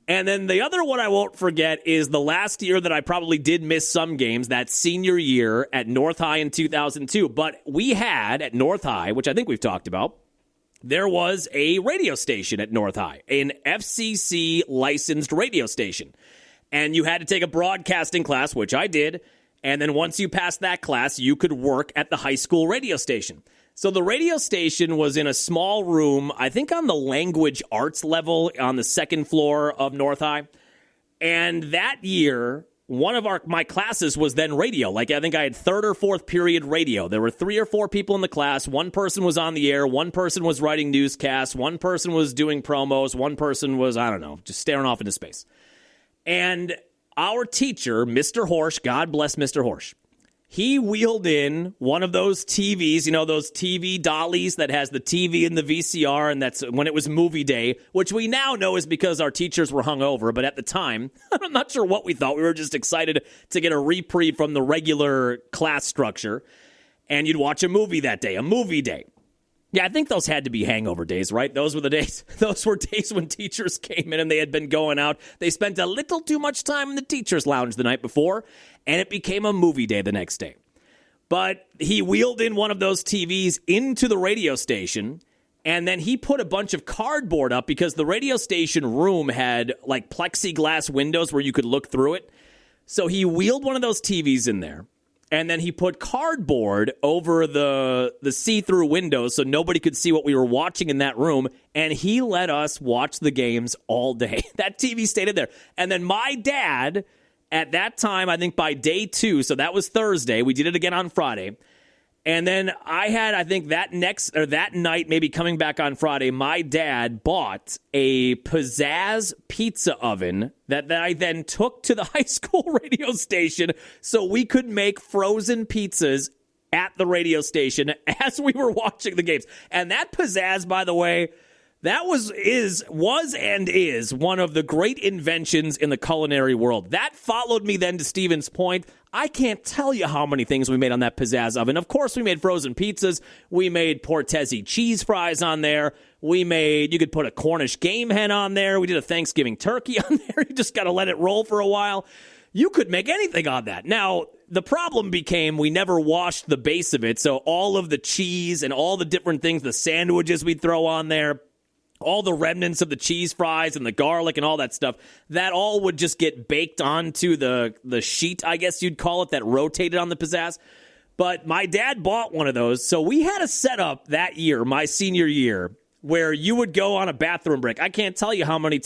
And then the other one I won't forget is the last year that I probably did miss some games, that senior year at North High in 2002. But we had at North High, which I think we've talked about, there was a radio station at North High, an FCC licensed radio station. And you had to take a broadcasting class, which I did. And then once you passed that class, you could work at the high school radio station. So the radio station was in a small room, I think on the language arts level on the second floor of North High. And that year, one of my classes was then radio. Like, I think I had third or fourth period radio. There were 3 or 4 people in the class. One person was on the air. One person was writing newscasts. One person was doing promos. One person was, I don't know, just staring off into space. And our teacher, Mr. Horsch, God bless Mr. Horsch, he wheeled in one of those TVs, you know, those TV dollies that has the TV and the VCR, and that's when it was movie day, which we now know is because our teachers were hungover, but at the time, I'm not sure what we thought. We were just excited to get a reprieve from the regular class structure, and you'd watch a movie that day, a movie day. Yeah, I think those had to be hangover days, right? Those were the days. Those were days when teachers came in and they had been going out. They spent a little too much time in the teacher's lounge the night before, and it became a movie day the next day. But he wheeled in one of those TVs into the radio station, and then he put a bunch of cardboard up because the radio station room had like plexiglass windows where you could look through it. So he wheeled one of those TVs in there. And then he put cardboard over the see-through windows so nobody could see what we were watching in that room. And he let us watch the games all day. That TV stayed in there. And then my dad, at that time, I think by day 2, so that was Thursday. We did it again on Friday. And then I think that night, maybe coming back on Friday, my dad bought a Pizzazz pizza oven that I then took to the high school radio station so we could make frozen pizzas at the radio station as we were watching the games. And that Pizzazz, by the way, that was and is one of the great inventions in the culinary world. That followed me then to Steven's point. I can't tell you how many things we made on that Pizzazz oven. Of course, we made frozen pizzas. We made Portesi cheese fries on there. You could put a Cornish game hen on there. We did a Thanksgiving turkey on there. You just got to let it roll for a while. You could make anything on that. Now, the problem became we never washed the base of it. So all of the cheese and all the different things, the sandwiches we'd throw on there, all the remnants of the cheese fries and the garlic and all that stuff, that all would just get baked onto the sheet, I guess you'd call it, that rotated on the Pizzazz. But my dad bought one of those, so we had a setup that year, my senior year, where you would go on a bathroom break. I can't tell you how many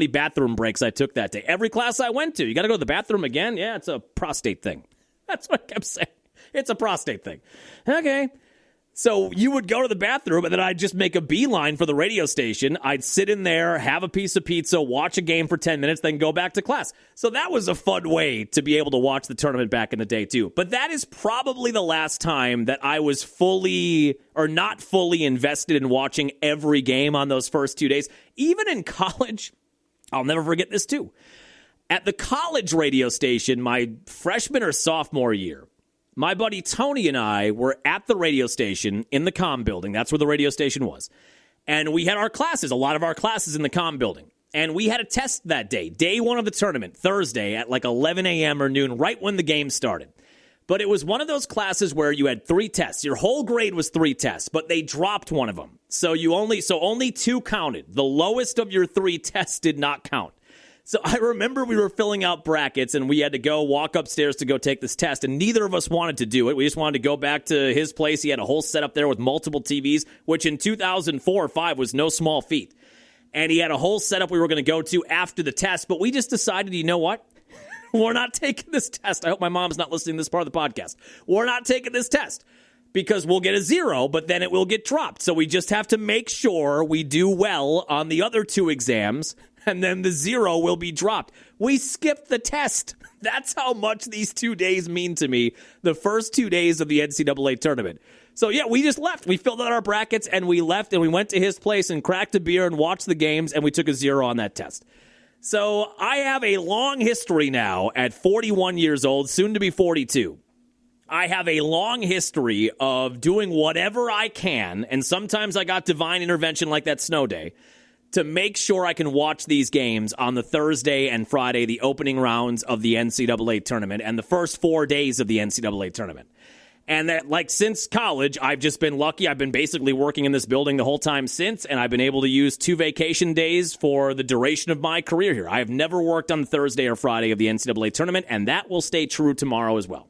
bathroom breaks I took that day. Every class I went to, you got to go to the bathroom again? Yeah, it's a prostate thing. That's what I kept saying. It's a prostate thing. Okay. So you would go to the bathroom, and then I'd just make a beeline for the radio station. I'd sit in there, have a piece of pizza, watch a game for 10 minutes, then go back to class. So that was a fun way to be able to watch the tournament back in the day, too. But that is probably the last time that I was fully or not fully invested in watching every game on those first 2 days. Even in college, I'll never forget this, too. At the college radio station, my freshman or sophomore year, my buddy Tony and I were at the radio station in the comm building. That's where the radio station was. And we had our classes, a lot of our classes in the comm building. And we had a test that day, day one of the tournament, Thursday at like 11 a.m. or noon, right when the game started. But it was one of those classes where you had 3 tests. Your whole grade was 3 tests, but they dropped one of them. So only 2 counted. The lowest of your 3 tests did not count. So I remember we were filling out brackets, and we had to go walk upstairs to go take this test, and neither of us wanted to do it. We just wanted to go back to his place. He had a whole setup there with multiple TVs, which in 2004 or 5 was no small feat. And he had a whole setup we were going to go to after the test, but we just decided, you know what? We're not taking this test. I hope my mom's not listening to this part of the podcast. We're not taking this test because we'll get a 0, but then it will get dropped. So we just have to make sure we do well on the other 2 exams, and then the 0 will be dropped. We skipped the test. That's how much these 2 days mean to me, the first 2 days of the NCAA tournament. So, yeah, we just left. We filled out our brackets, and we left, and we went to his place and cracked a beer and watched the games, and we took a 0 on that test. So I have a long history now at 41 years old, soon to be 42. I have a long history of doing whatever I can, and sometimes I got divine intervention like that snow day, to make sure I can watch these games on the Thursday and Friday, the opening rounds of the NCAA tournament, and the first 4 days of the NCAA tournament. And that, like, since college, I've just been lucky. I've been basically working in this building the whole time since, and I've been able to use 2 vacation days for the duration of my career here. I have never worked on Thursday or Friday of the NCAA tournament, and that will stay true tomorrow as well.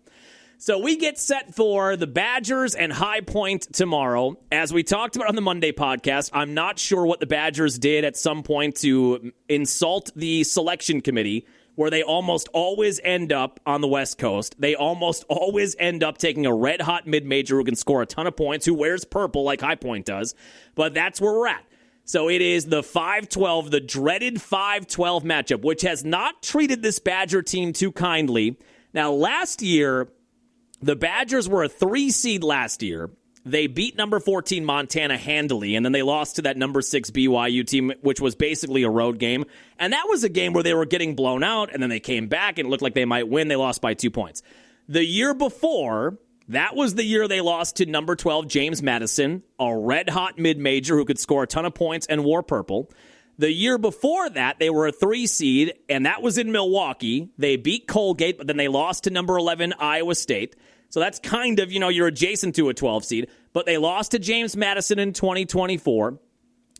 So we get set for the Badgers and High Point tomorrow. As we talked about on the Monday podcast, I'm not sure what the Badgers did at some point to insult the selection committee, where they almost always end up on the West Coast. They almost always end up taking a red-hot mid-major who can score a ton of points, who wears purple like High Point does. But that's where we're at. So it is the 5-12, the dreaded 5-12 matchup, which has not treated this Badger team too kindly. Now, last year, the Badgers were a 3 seed last year. They beat number 14 Montana handily, and then they lost to that number 6 BYU team, which was basically a road game. And that was a game where they were getting blown out, and then they came back, and it looked like they might win. They lost by 2 points. The year before, that was the year they lost to number 12 James Madison, a red-hot mid-major who could score a ton of points and wore purple. The year before that, they were a 3 seed, and that was in Milwaukee. They beat Colgate, but then they lost to number 11 Iowa State. So that's kind of, you're adjacent to a 12 seed. But they lost to James Madison in 2024.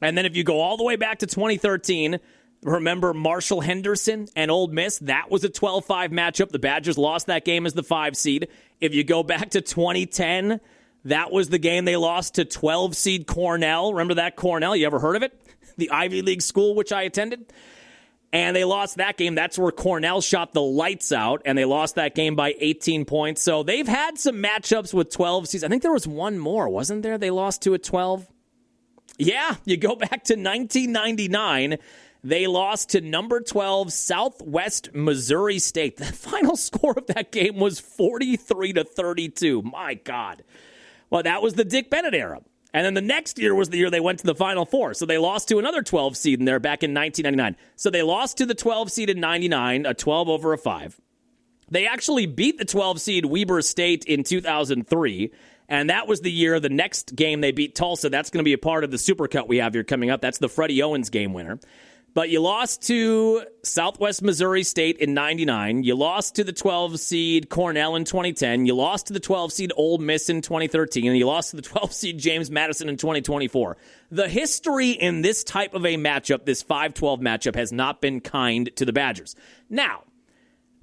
And then if you go all the way back to 2013, remember Marshall Henderson and Ole Miss? That was a 12-5 matchup. The Badgers lost that game as the 5 seed. If you go back to 2010, that was the game they lost to 12 seed Cornell. Remember that Cornell? You ever heard of it? The Ivy League school which I attended. And they lost that game. That's where Cornell shot the lights out, and they lost that game by 18 points. So they've had some matchups with 12 seeds. I think there was one more, wasn't there? They lost to a 12. Yeah, you go back to 1999. They lost to number 12 Southwest Missouri State. The final score of that game was 43-32. My God. Well, that was the Dick Bennett era. And then the next year was the year they went to the Final Four. So they lost to another 12 seed in there back in 1999. So they lost to the 12 seed in 99, a 12 over a 5. They actually beat the 12 seed Weber State in 2003. And that was the year, the next game they beat Tulsa. That's going to be a part of the Supercut we have here coming up. That's the Freddie Owens game winner. But you lost to Southwest Missouri State in 99. You lost to the 12 seed Cornell in 2010. You lost to the 12 seed Ole Miss in 2013. And you lost to the 12 seed James Madison in 2024. The history in this type of a matchup, this 5-12 matchup, has not been kind to the Badgers. Now,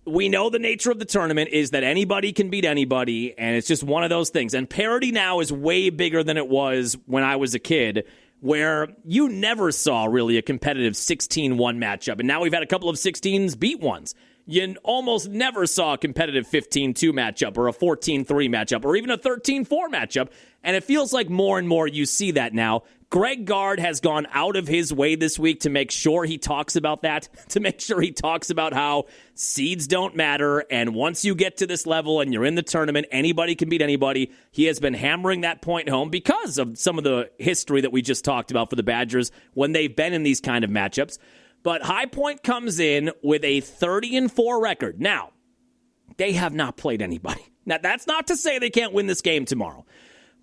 we know the nature of the tournament is that anybody can beat anybody, and it's just one of those things. And parity now is way bigger than it was when I was a kid, where you never saw really a competitive 16-1 matchup. And now we've had a couple of 16s beat ones. You almost never saw a competitive 15-2 matchup or a 14-3 matchup or even a 13-4 matchup, and it feels like more and more you see that now. Greg Gard has gone out of his way this week to make sure he talks about that, to make sure he talks about how seeds don't matter, and once you get to this level and you're in the tournament, anybody can beat anybody. He has been hammering that point home because of some of the history that we just talked about for the Badgers when they've been in these kind of matchups. But High Point comes in with a 30-4 record. Now, they have not played anybody. Now, that's not to say they can't win this game tomorrow.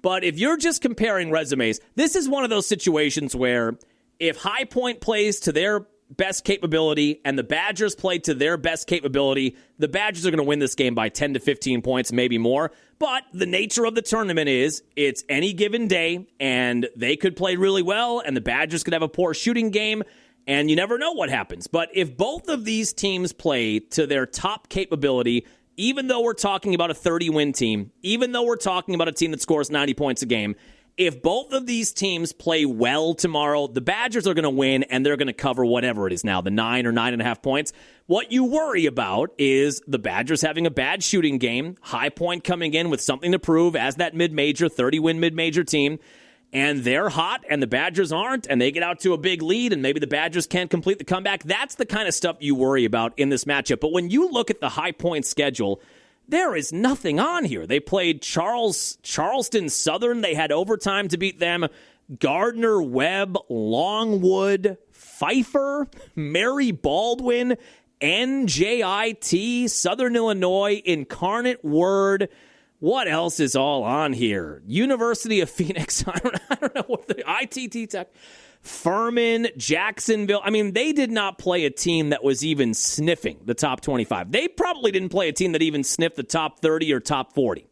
But if you're just comparing resumes, this is one of those situations where if High Point plays to their best capability and the Badgers play to their best capability, the Badgers are going to win this game by 10 to 15 points, maybe more. But the nature of the tournament is it's any given day, and they could play really well, and the Badgers could have a poor shooting game, and you never know what happens. But if both of these teams play to their top capability, even though we're talking about a 30-win team, even though we're talking about a team that scores 90 points a game, if both of these teams play well tomorrow, the Badgers are going to win, and they're going to cover whatever it is now, the 9 or 9.5 points. What you worry about is the Badgers having a bad shooting game, High Point coming in with something to prove as that mid-major, 30-win mid-major team, and they're hot, and the Badgers aren't, and they get out to a big lead, and maybe the Badgers can't complete the comeback. That's the kind of stuff you worry about in this matchup. But when you look at the High Point schedule, there is nothing on here. They played Charleston Southern. They had overtime to beat them. Gardner Webb, Longwood, Pfeiffer, Mary Baldwin, NJIT, Southern Illinois, Incarnate Word. What else is all on here? University of Phoenix. I don't know what the ITT Tech. Furman, Jacksonville. I mean, they did not play a team that was even sniffing the top 25. They probably didn't play a team that even sniffed the top 30 or top 40.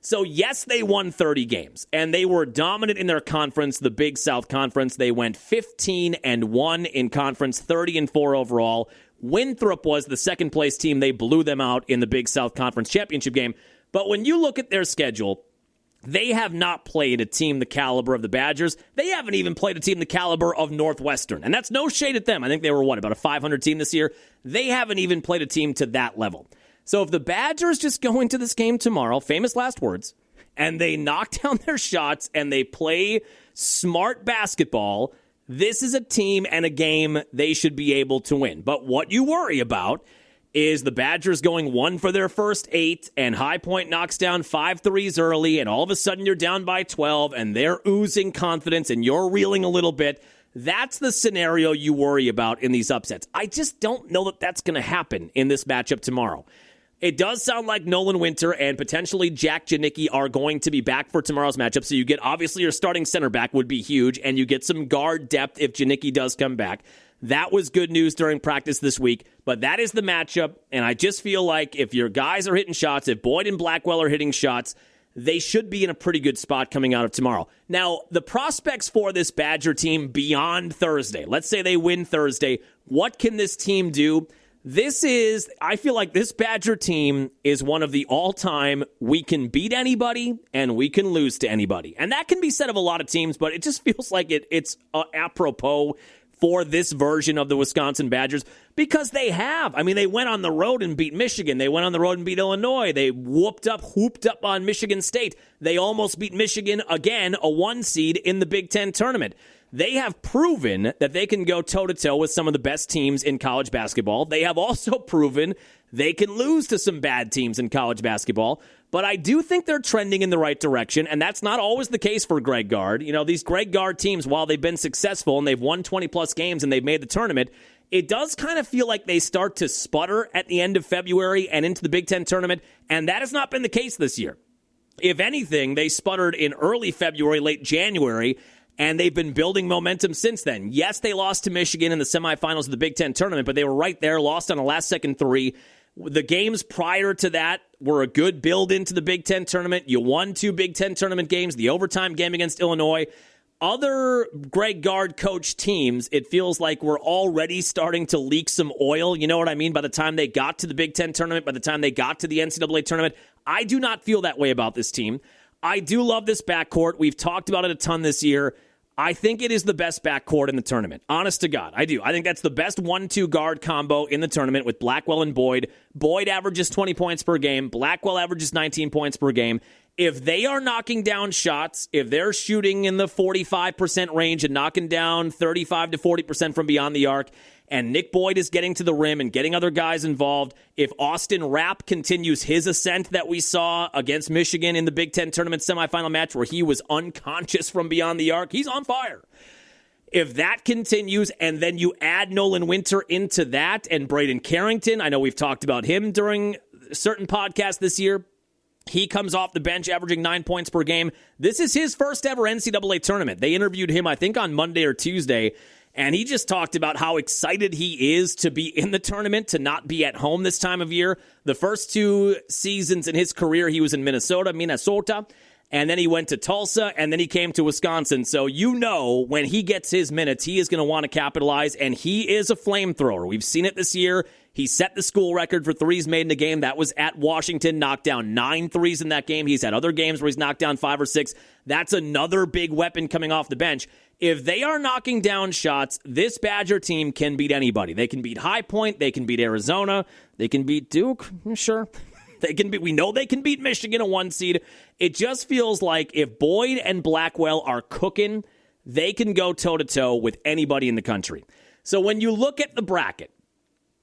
So, yes, they won 30 games, and they were dominant in their conference, the Big South Conference. They went 15-1 in conference, 30-4 overall. Winthrop was the second-place team. They blew them out in the Big South Conference championship game. But when you look at their schedule, they have not played a team the caliber of the Badgers. They haven't even played a team the caliber of Northwestern. And that's no shade at them. I think they were, about a 500 team this year? They haven't even played a team to that level. So if the Badgers just go into this game tomorrow, famous last words, and they knock down their shots and they play smart basketball, this is a team and a game they should be able to win. But what you worry about is the Badgers going 1 for their first 8, and High Point knocks down 5 threes early, and all of a sudden you're down by 12, and they're oozing confidence, and you're reeling a little bit. That's the scenario you worry about in these upsets. I just don't know that that's going to happen in this matchup tomorrow. It does sound like Nolan Winter and potentially Jack Janicki are going to be back for tomorrow's matchup, so you get, obviously, your starting center back would be huge, and you get some guard depth if Janicki does come back. That was good news during practice this week, but that is the matchup, and I just feel like if your guys are hitting shots, if Boyd and Blackwell are hitting shots, they should be in a pretty good spot coming out of tomorrow. Now, the prospects for this Badger team beyond Thursday, let's say they win Thursday, what can this team do? I feel like this Badger team is one of the all-time, we can beat anybody and we can lose to anybody. And that can be said of a lot of teams, but it just feels like it's apropos for this version of the Wisconsin Badgers because they have. I mean, they went on the road and beat Michigan. They went on the road and beat Illinois. They whooped up on Michigan State. They almost beat Michigan again, a 1 seed in the Big Ten tournament. They have proven that they can go toe-to-toe with some of the best teams in college basketball. They have also proven they can lose to some bad teams in college basketball. But I do think they're trending in the right direction, and that's not always the case for Greg Gard. You know, these Greg Gard teams, while they've been successful and they've won 20-plus games and they've made the tournament, it does kind of feel like they start to sputter at the end of February and into the Big Ten tournament, and that has not been the case this year. If anything, they sputtered in early February, late January, and they've been building momentum since then. Yes, they lost to Michigan in the semifinals of the Big Ten tournament, but they were right there, lost on a last-second 3. The games prior to that were a good build into the Big Ten tournament. You won 2 Big Ten tournament games, the overtime game against Illinois. Other Greg Gard coach teams, it feels like we're already starting to leak some oil. You know what I mean? By the time they got to the Big Ten tournament, by the time they got to the NCAA tournament, I do not feel that way about this team. I do love this backcourt. We've talked about it a ton this year. I think it is the best backcourt in the tournament. Honest to God, I do. I think that's the best 1-2 guard combo in the tournament with Blackwell and Boyd. Boyd averages 20 points per game. Blackwell averages 19 points per game. If they are knocking down shots, if they're shooting in the 45% range and knocking down 35 to 40% from beyond the arc, and Nick Boyd is getting to the rim and getting other guys involved, if Austin Rapp continues his ascent that we saw against Michigan in the Big Ten tournament semifinal match where he was unconscious from beyond the arc, he's on fire. If that continues, and then you add Nolan Winter into that and Braden Carrington, I know we've talked about him during certain podcasts this year. He comes off the bench averaging 9 points per game. This is his first ever NCAA tournament. They interviewed him, I think, on Monday or Tuesday, and he just talked about how excited he is to be in the tournament, to not be at home this time of year. The first 2 seasons in his career, he was in Minnesota, and then he went to Tulsa, and then he came to Wisconsin. So you know when he gets his minutes, he is going to want to capitalize, and he is a flamethrower. We've seen it this year. He set the school record for threes made in a game. That was at Washington, knocked down 9 threes in that game. He's had other games where he's knocked down 5 or 6. That's another big weapon coming off the bench. If they are knocking down shots, this Badger team can beat anybody. They can beat High Point. They can beat Arizona. They can beat Duke. Sure. We know they can beat Michigan, a 1 seed. It just feels like if Boyd and Blackwell are cooking, they can go toe-to-toe with anybody in the country. So when you look at the bracket,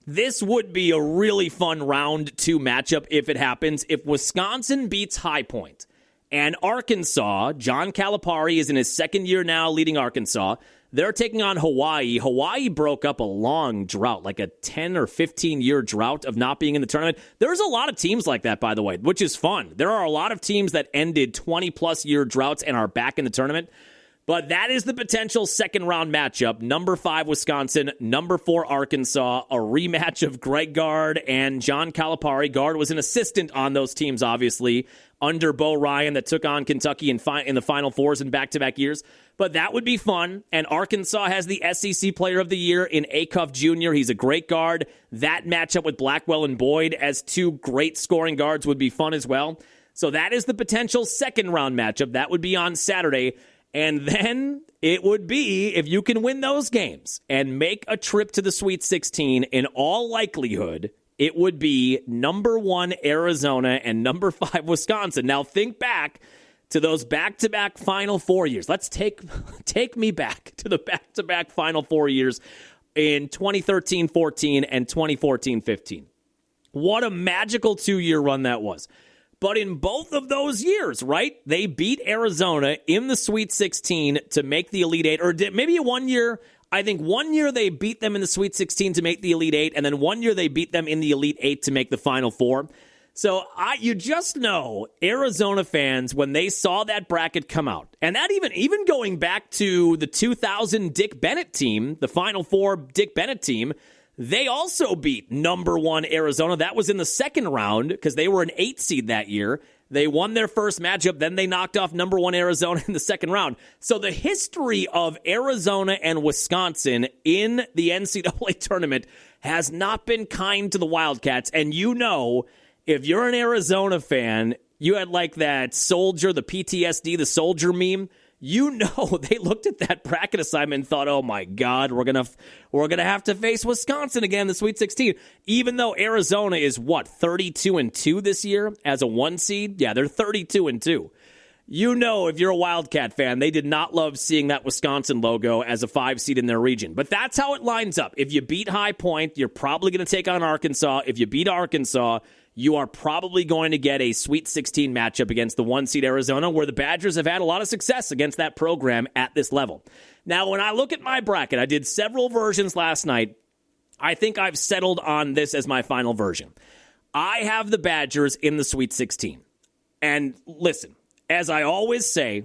this would be a really fun round 2 matchup if it happens. If Wisconsin beats High Point and Arkansas, John Calipari is in his second year now leading Arkansas, they're taking on Hawaii. Hawaii broke up a long drought, like a 10 or 15-year drought of not being in the tournament. There's a lot of teams like that, by the way, which is fun. There are a lot of teams that ended 20-plus year droughts and are back in the tournament. But that is the potential second-round matchup. Number 5, Wisconsin. Number 4, Arkansas. A rematch of Greg Gard and John Calipari. Gard was an assistant on those teams, obviously, under Bo Ryan that took on Kentucky in the Final Fours in back-to-back years. But that would be fun. And Arkansas has the SEC Player of the Year in Acuff Jr. He's a great guard. That matchup with Blackwell and Boyd as 2 great scoring guards would be fun as well. So that is the potential second-round matchup. That would be on Saturday. And then it would be, if you can win those games and make a trip to the Sweet 16, in all likelihood, it would be number 1 Arizona and number 5 Wisconsin. Now think back to those back-to-back Final Four years. Let's take me back to the back-to-back Final Four years in 2013-14 and 2014-15. What a magical 2-year run that was. But in both of those years, right, they beat Arizona in the Sweet 16 to make the Elite 8. Or maybe 1 year, I think 1 year they beat them in the Sweet 16 to make the Elite 8, and then 1 year they beat them in the Elite 8 to make the Final Four. So you just know Arizona fans, when they saw that bracket come out, and that even going back to the 2000 Dick Bennett team, the Final Four Dick Bennett team, they also beat number 1 Arizona. That was in the second round because they were an 8 seed that year. They won their first matchup. Then they knocked off number 1 Arizona in the second round. So the history of Arizona and Wisconsin in the NCAA tournament has not been kind to the Wildcats. And you know, if you're an Arizona fan, you had like that soldier, the PTSD, the soldier meme. You know, they looked at that bracket assignment and thought, "Oh my God, we're gonna have to face Wisconsin again in the Sweet 16." Even though Arizona is 32-2 this year as a 1 seed, yeah, they're 32-2. You know, if you're a Wildcat fan, they did not love seeing that Wisconsin logo as a 5 seed in their region. But that's how it lines up. If you beat High Point, you're probably going to take on Arkansas. If you beat Arkansas, you are probably going to get a Sweet 16 matchup against the 1 seed Arizona, where the Badgers have had a lot of success against that program at this level. Now, when I look at my bracket, I did several versions last night. I think I've settled on this as my final version. I have the Badgers in the Sweet 16. And listen, as I always say,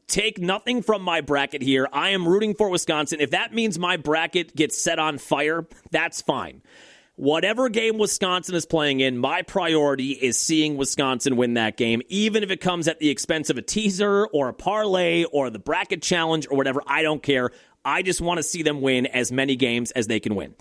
take nothing from my bracket here. I am rooting for Wisconsin. If that means my bracket gets set on fire, that's fine. Whatever game Wisconsin is playing in, my priority is seeing Wisconsin win that game, even if it comes at the expense of a teaser or a parlay or the bracket challenge or whatever. I don't care. I just want to see them win as many games as they can win.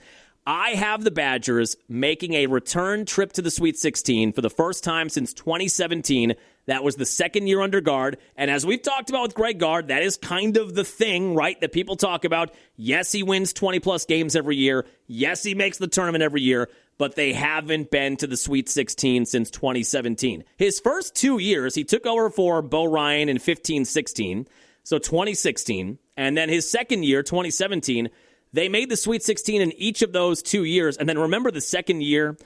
I have the Badgers making a return trip to the Sweet 16 for the first time since 2017. That was the second year under Gard. And as we've talked about with Greg Gard, that is kind of the thing, right, that people talk about. Yes, he wins 20-plus games every year. Yes, he makes the tournament every year. But they haven't been to the Sweet 16 since 2017. His first 2 years, he took over for Bo Ryan in 15-16, so 2016. And then his second year, 2017, they made the Sweet 16 in each of those 2 years. And then remember the second year?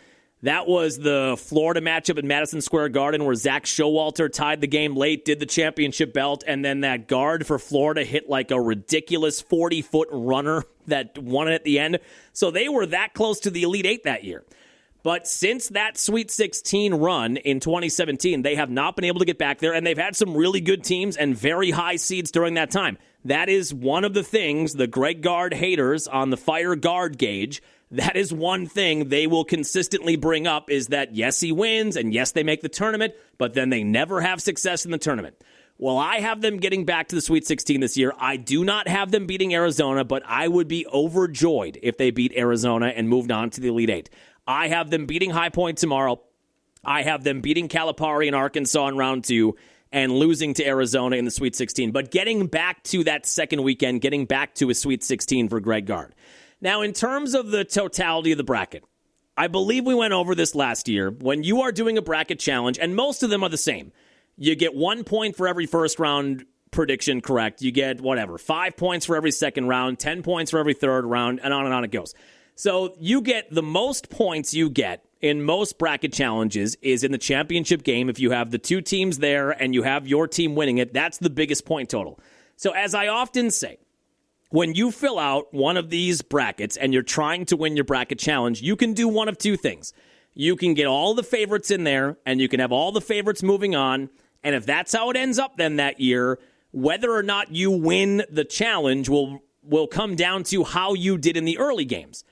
That was the Florida matchup at Madison Square Garden where Zach Showalter tied the game late, did the championship belt, and then that guard for Florida hit like a ridiculous 40-foot runner that won it at the end. So they were that close to the Elite Eight that year. But since that Sweet 16 run in 2017, they have not been able to get back there, and they've had some really good teams and very high seeds during that time. That is one of the things the Greg Gard haters on the Fire Gard gauge, that is one thing they will consistently bring up is that, yes, he wins, and yes, they make the tournament, but then they never have success in the tournament. Well, I have them getting back to the Sweet 16 this year. I do not have them beating Arizona, but I would be overjoyed if they beat Arizona and moved on to the Elite Eight. I have them beating High Point tomorrow. I have them beating Calipari in Arkansas in round 2 and losing to Arizona in the Sweet 16. But getting back to that second weekend, getting back to a Sweet 16 for Greg Gard. Now, in terms of the totality of the bracket, I believe we went over this last year. When you are doing a bracket challenge, and most of them are the same, you get 1 point for every first round prediction correct. You get 5 points for every second round, 10 points for every third round, and on it goes. So you get the most points you get in most bracket challenges is in the championship game. If you have the two teams there and you have your team winning it, that's the biggest point total. So as I often say, when you fill out one of these brackets and you're trying to win your bracket challenge, you can do one of two things. You can get all the favorites in there, and you can have all the favorites moving on. And if that's how it ends up then that year, whether or not you win the challenge will come down to how you did in the early games.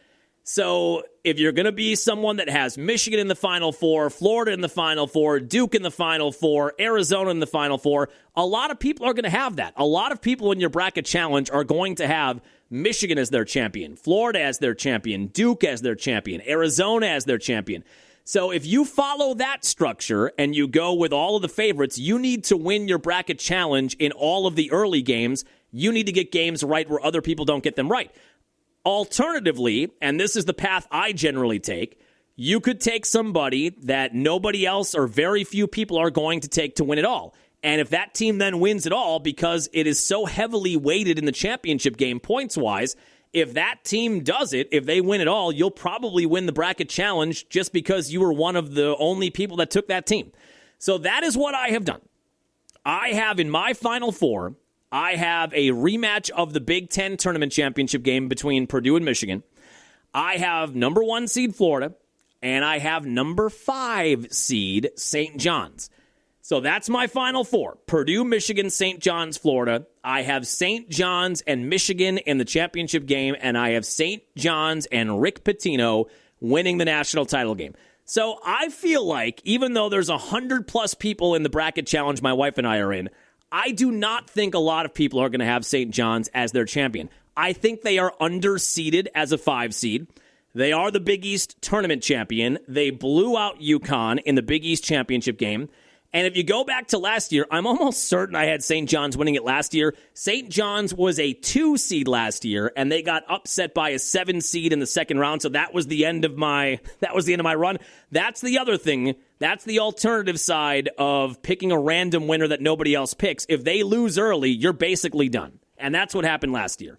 So if you're going to be someone that has Michigan in the Final Four, Florida in the Final Four, Duke in the Final Four, Arizona in the Final Four, a lot of people are going to have that. A lot of people in your bracket challenge are going to have Michigan as their champion, Florida as their champion, Duke as their champion, Arizona as their champion. So if you follow that structure and you go with all of the favorites, you need to win your bracket challenge in all of the early games. You need to get games right where other people don't get them right. Alternatively, and this is the path I generally take, you could take somebody that nobody else or very few people are going to take to win it all. And if that team then wins it all because it is so heavily weighted in the championship game points-wise, if that team does it, if they win it all, you'll probably win the bracket challenge just because you were one of the only people that took that team. So that is what I have done. I have in my Final Four, I have a rematch of the Big Ten tournament championship game between Purdue and Michigan. I have number 1 seed Florida, and I have number 5 seed St. John's. So that's my Final Four. Purdue, Michigan, St. John's, Florida. I have St. John's and Michigan in the championship game, and I have St. John's and Rick Pitino winning the national title game. So I feel like even though there's 100-plus people in the bracket challenge my wife and I are in, I do not think a lot of people are going to have St. John's as their champion. I think they are underseeded as a 5 seed. They are the Big East tournament champion. They blew out UConn in the Big East championship game. And if you go back to last year, I'm almost certain I had St. John's winning it last year. St. John's was a 2 seed last year, and they got upset by a 7 seed in the second round. So that was the end of my run. That's the other thing. That's the alternative side of picking a random winner that nobody else picks. If they lose early, you're basically done. And that's what happened last year.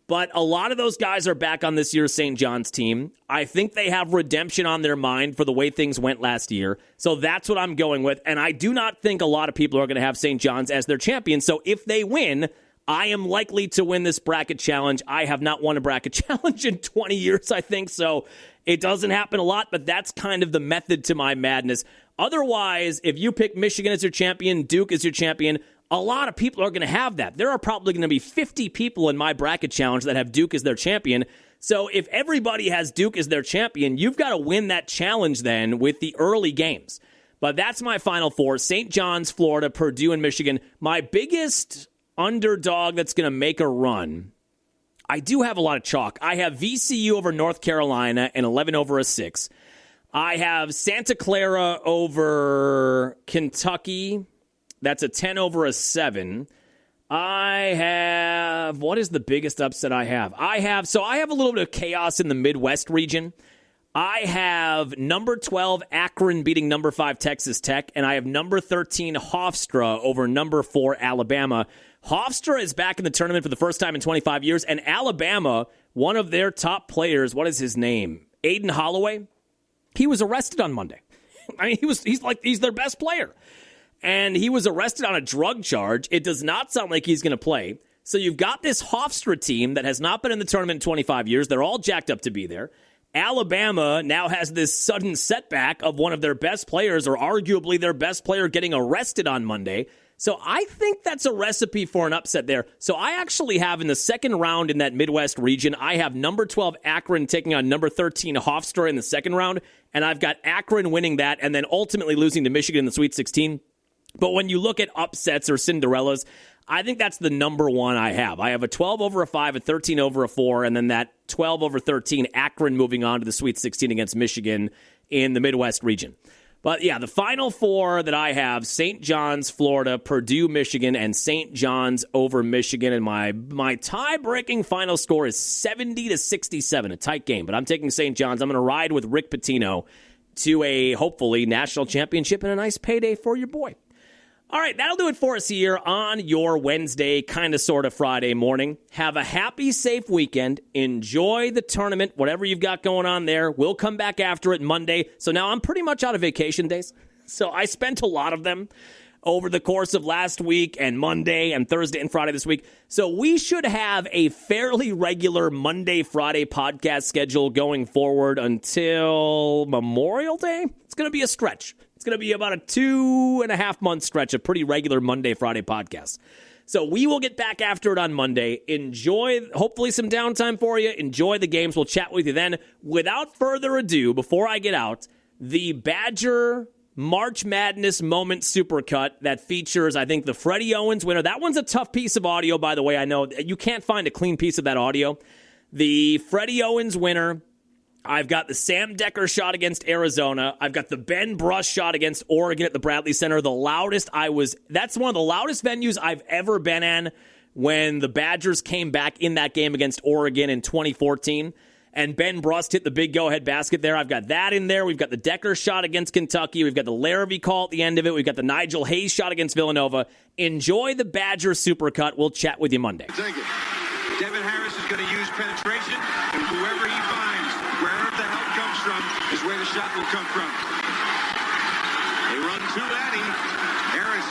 But a lot of those guys are back on this year's St. John's team. I think they have redemption on their mind for the way things went last year. So that's what I'm going with. And I do not think a lot of people are going to have St. John's as their champion. So if they win, I am likely to win this bracket challenge. I have not won a bracket challenge in 20 years, I think. So it doesn't happen a lot, but that's kind of the method to my madness. Otherwise, if you pick Michigan as your champion, Duke as your champion, a lot of people are going to have that. There are probably going to be 50 people in my bracket challenge that have Duke as their champion. So if everybody has Duke as their champion, you've got to win that challenge then with the early games. But that's my Final Four: St. John's, Florida, Purdue, and Michigan. My biggest underdog that's going to make a run, I do have a lot of chalk. I have VCU over North Carolina and 11 over a 6. I have Santa Clara over Kentucky That's a 10 over a 7. I have, what is the biggest upset I have? I have a little bit of chaos in the Midwest region. I have number 12 Akron beating number 5 Texas Tech, and I have number 13 Hofstra over number 4 Alabama. Hofstra is back in the tournament for the first time in 25 years, and Alabama, one of their top players, what is his name? Aiden Holloway. He was arrested on Monday. I mean, he's their best player. And he was arrested on a drug charge. It does not sound like he's going to play. So you've got this Hofstra team that has not been in the tournament in 25 years. They're all jacked up to be there. Alabama now has this sudden setback of one of their best players, or arguably their best player, getting arrested on Monday. So I think that's a recipe for an upset there. So I actually have in the second round in that Midwest region, I have number 12 Akron taking on number 13 Hofstra in the second round. And I've got Akron winning that and then ultimately losing to Michigan in the Sweet 16. But when you look at upsets or Cinderellas, I think that's the number one I have. I have a 12 over a 5, a 13 over a 4, and then that 12 over 13 Akron moving on to the Sweet 16 against Michigan in the Midwest region. But yeah, the final four that I have, St. John's, Florida, Purdue, Michigan, and St. John's over Michigan. And my tie-breaking final score is 70-67, a tight game. But I'm taking St. John's. I'm going to ride with Rick Pitino to a, hopefully, national championship and a nice payday for your boy. All right, that'll do it for us here on your Wednesday, kind of, sort of Friday morning. Have a happy, safe weekend. Enjoy the tournament, whatever you've got going on there. We'll come back after it Monday. So now I'm pretty much out of vacation days. So I spent a lot of them over the course of last week and Monday and Thursday and Friday this week. So we should have a fairly regular Monday, Friday podcast schedule going forward until Memorial Day. It's going to be a stretch. It's going to be about a 2.5 month stretch of pretty regular Monday, Friday podcasts. So we will get back after it on Monday. Enjoy, hopefully, some downtime for you. Enjoy the games. We'll chat with you then. Without further ado, before I get out, the Badger March Madness Moment Supercut that features, I think, the Freddie Owens winner. That one's a tough piece of audio, by the way. I know you can't find a clean piece of that audio. The Freddie Owens winner. I've got the Sam Decker shot against Arizona. I've got the Ben Brush shot against Oregon at the Bradley Center. That's one of the loudest venues I've ever been in when the Badgers came back in that game against Oregon in 2014. And Ben Brust hit the big go-ahead basket there. I've got that in there. We've got the Decker shot against Kentucky. We've got the Larrabee call at the end of it. We've got the Nigel Hayes shot against Villanova. Enjoy the Badger Supercut. We'll chat with you Monday. Take it. Devin Harris is going to use penetration, and whoever he finds, wherever the help comes from, is where the shot will come from. They run to Laddie. Harris.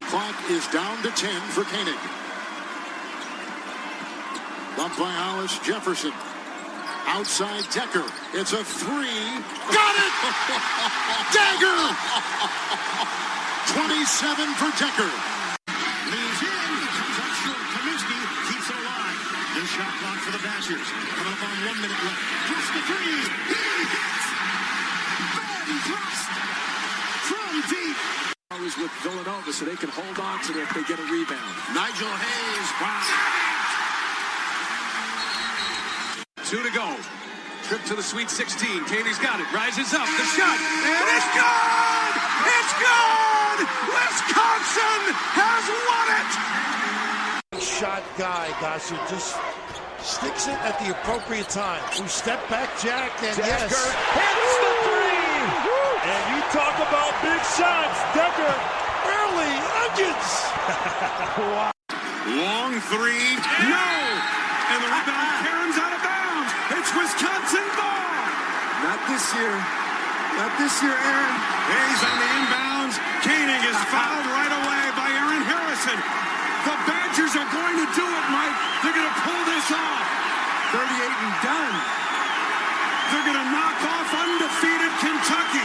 Clock is down to 10 for Koenig. Bumped by Hollis Jefferson. Outside Decker. It's a three. Got it! Dagger! 27 for Decker. Leans in. Comes up short. Kaminsky keeps it alive. New shot clock for the Badgers. Coming up on 1 minute left. Just the three. He hits. Ben Brust from deep. Always with Villanova, so they can hold on to it if they get a rebound. Nigel Hayes. Wow. 2 to go. Trip to the Sweet 16. Katie's got it. Rises up. The shot. And it's good! It's good! Wisconsin has won it! Shot guy, guys, who just sticks it at the appropriate time. We step back, Jack, and Decker yes. hits the three! And you talk about big shots. Decker, Early onions. wow. Long three. No! And the rebound Karen's out of bounds. It's Wisconsin ball. Not this year. Not this year, Aaron. Hayes on the inbounds. Koenig is fouled right away by Aaron Harrison. The Badgers are going to do it, Mike. They're going to pull this off. 38 and done. They're going to knock off undefeated Kentucky.